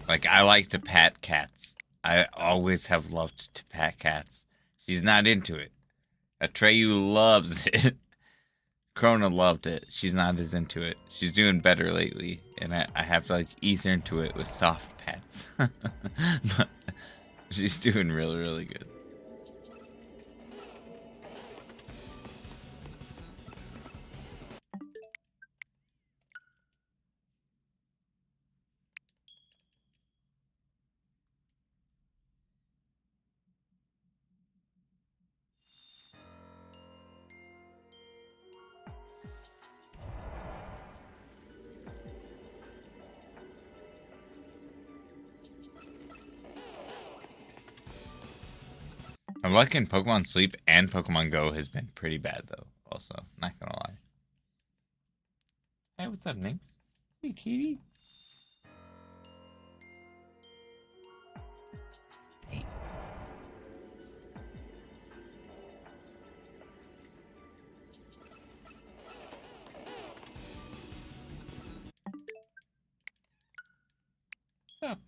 Like, I like to pat cats. I always have loved to pat cats. She's not into it. Atreyu loves it. Krona loved it. She's not as into it. She's doing better lately, and I have to like ease her into it with soft pats. But she's doing really, really good. My luck in Pokemon Sleep and Pokemon Go has been pretty bad, though. Also, not gonna lie. Hey, what's up, Nix? Hey, kitty. Hey. What's up?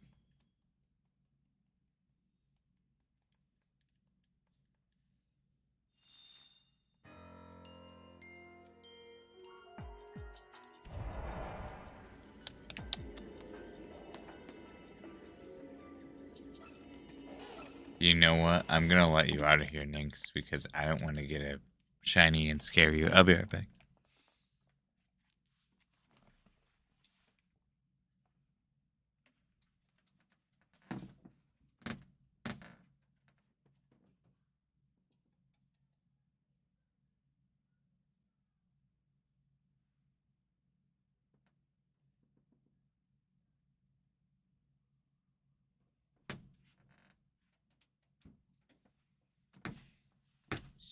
You know what? I'm gonna let you out of here, Nix, because I don't want to get a shiny and scare you. I'll be right back.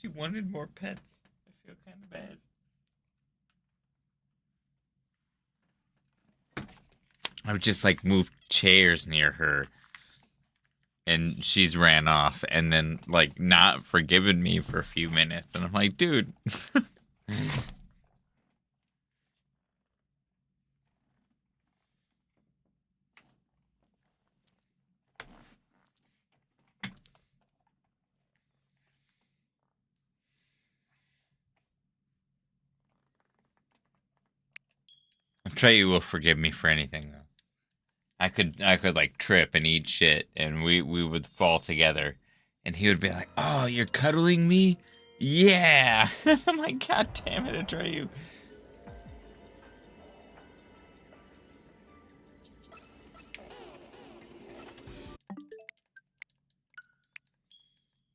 She wanted more pets. I feel kind of bad. I would just like move chairs near her, and she's ran off, and then like not forgiven me for a few minutes, and I'm like, dude. Trey will forgive me for anything though. I could like trip and eat shit, and we would fall together, and he would be like, "Oh, you're cuddling me? Yeah." I'm like, "God damn it, Atreyu."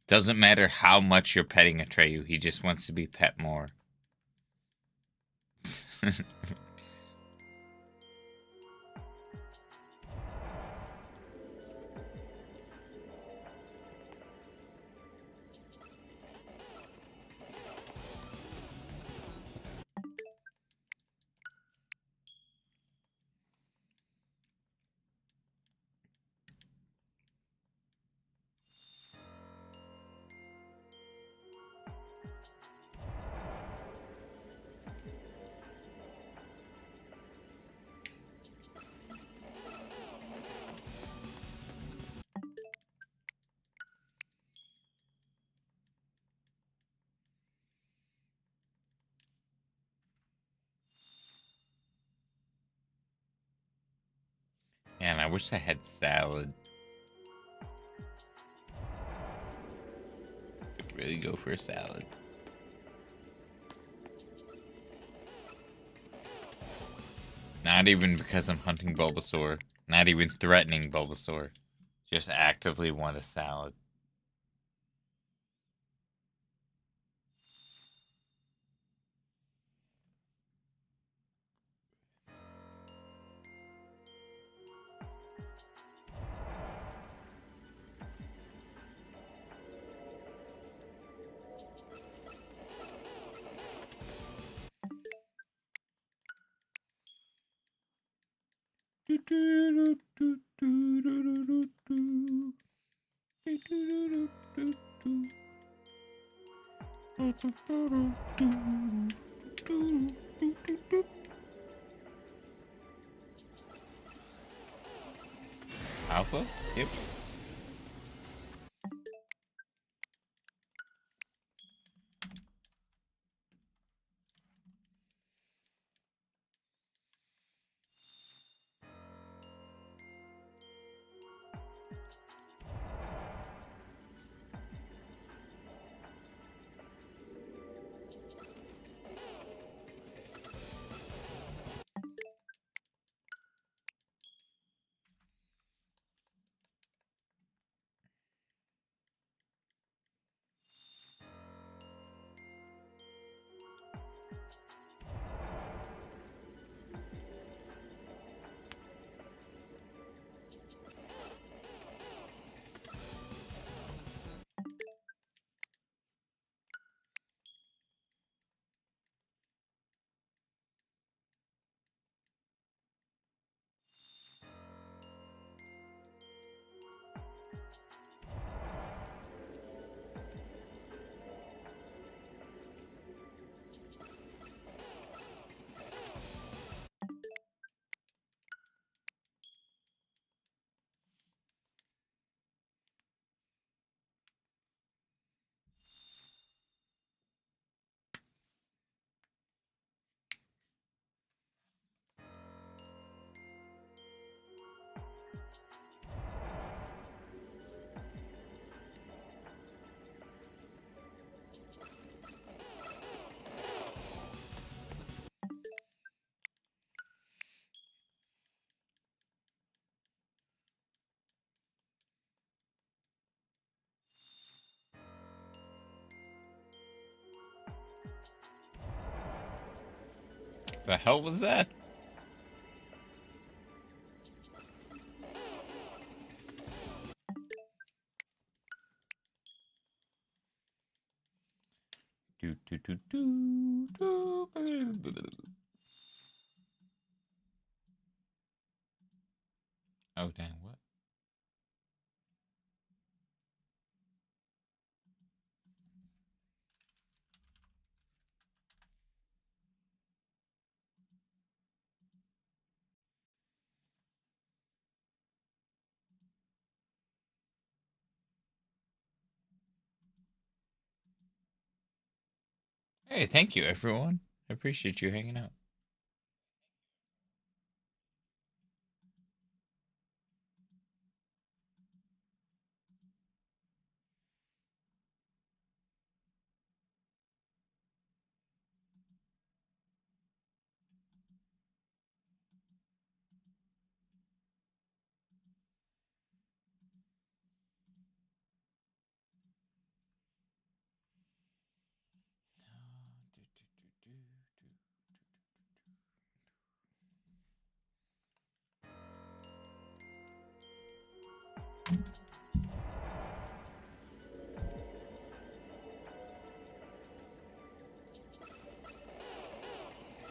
Doesn't matter how much you're petting Atreyu, he just wants to be pet more. Man, I wish I had salad. Could really go for a salad. Not even because I'm hunting Bulbasaur. Not even threatening Bulbasaur. Just actively want a salad. Alpha? Yep. The hell was that? Oh, dang, what? Hey, thank you, everyone. I appreciate you hanging out.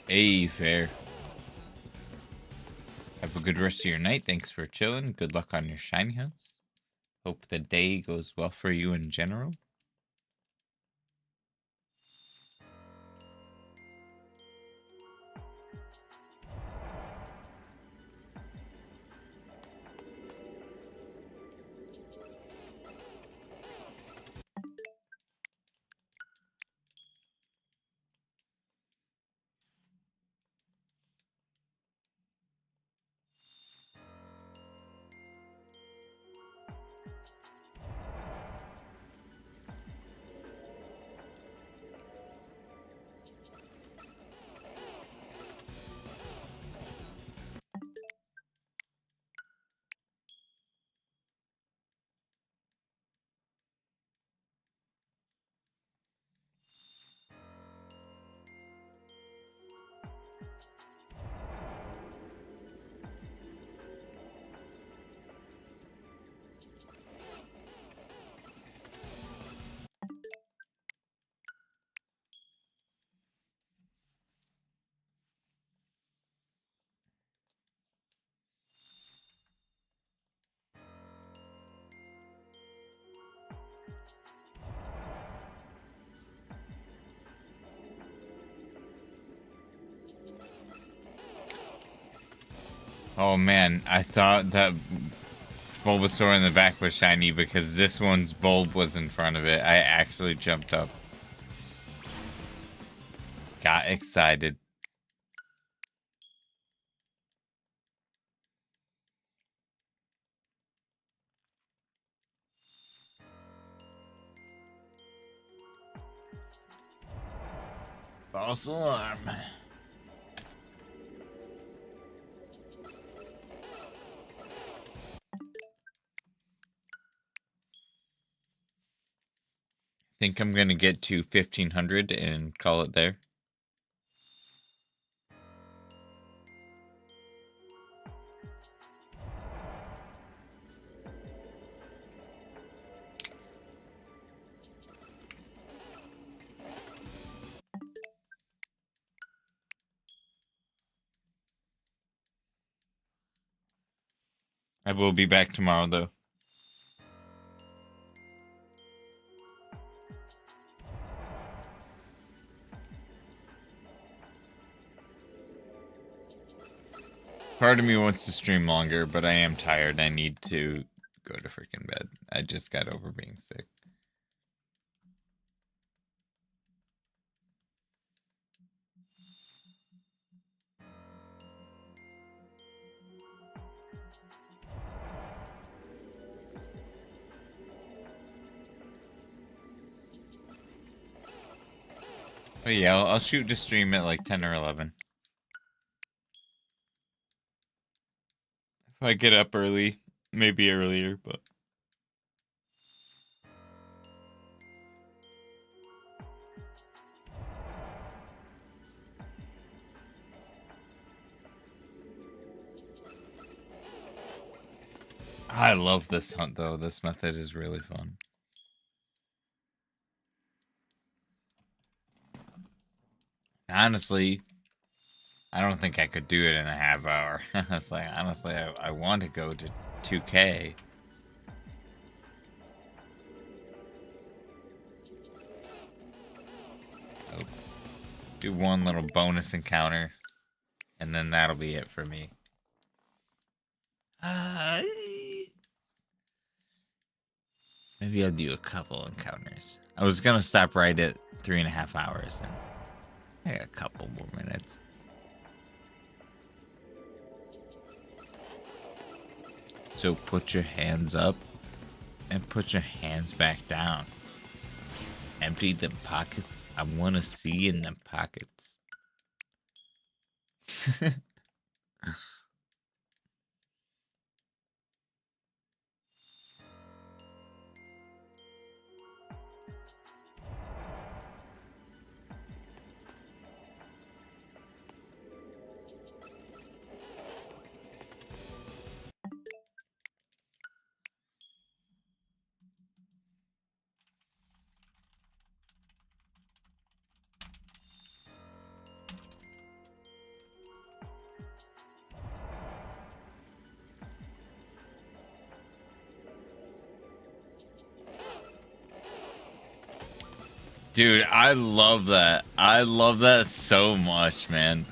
Hey, fair. Have a good rest of your night. Thanks for chilling. Good luck on your shiny hunts. Hope the day goes well for you in general. Oh man, I thought that Bulbasaur in the back was shiny because this one's bulb was in front of it. I actually jumped up. Got excited. False alarm. Think I'm gonna get to 1500 and call it there. I will be back tomorrow though. Part of me wants to stream longer, but I am tired. I need to go to freaking bed. I just got over being sick. But yeah, I'll shoot to stream at like 10 or 11. If I get up early, maybe earlier, but I love this hunt though. This method is really fun. honestly, I don't think I could do it in a half hour. It's like, honestly, I want to go to 2K. Oh, do one little bonus encounter, and then that'll be it for me. Maybe I'll do a couple encounters. I was gonna stop right at 3.5 hours, and I got a couple more minutes. So put your hands up and put your hands back down. Empty them pockets. I want to see in them pockets. Dude, I love that. I love that so much, man.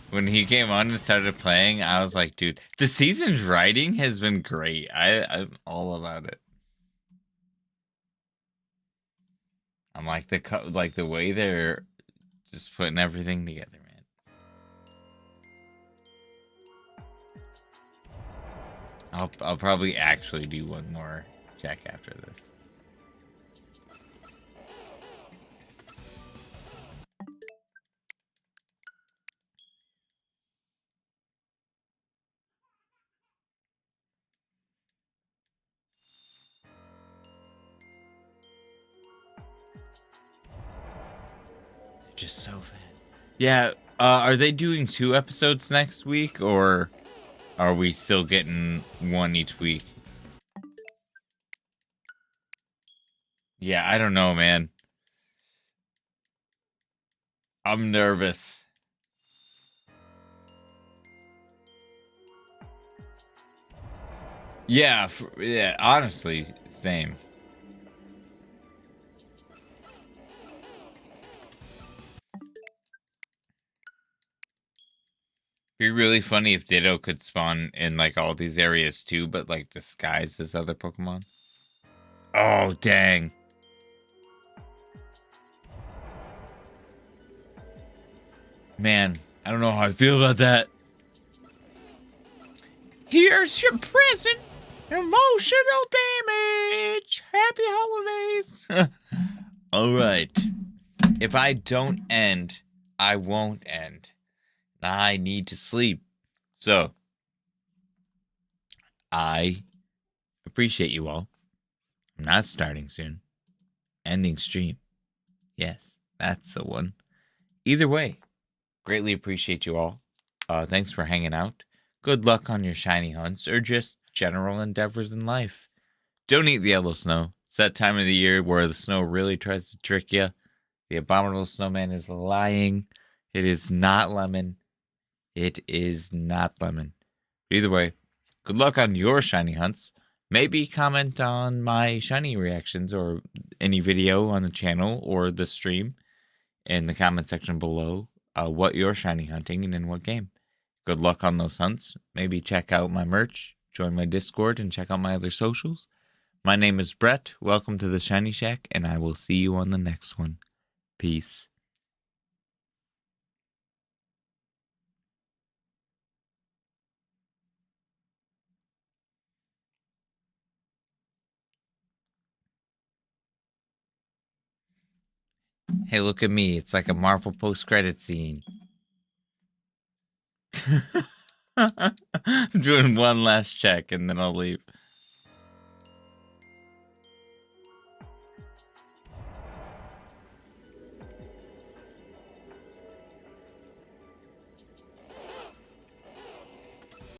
When he came on and started playing, I was like, dude, the season's writing has been great. I'm all about it. I'm like the way they're just putting everything together, man. I'll probably actually do one more check after this. Just so fast. Yeah, are they doing 2 episodes next week, or are we still getting one each week? Yeah, I don't know, man. I'm nervous. Yeah, yeah, honestly, same. Be really funny if Ditto could spawn in like all these areas too, but like disguised as other Pokemon. Oh, dang. Man, I don't know how I feel about that. Here's your present. Emotional damage. Happy holidays. All right. If I don't end, I won't end. I need to sleep. So, I appreciate you all. I'm not starting soon. Ending stream. Yes, that's the one. Either way, greatly appreciate you all. Thanks for hanging out. Good luck on your shiny hunts or just general endeavors in life. Don't eat the yellow snow. It's that time of the year where the snow really tries to trick you. The abominable snowman is lying. It is not lemon. It is not lemon. Either way, good luck on your shiny hunts. Maybe comment on my shiny reactions or any video on the channel or the stream in the comment section below what you're shiny hunting and in what game. Good luck on those hunts. Maybe check out my merch, join my Discord, and check out my other socials. My name is Brett. Welcome to the Shiny Shack, and I will see you on the next one. Peace. Hey, look at me. It's like a Marvel post-credit scene. I'm doing one last check, and then I'll leave.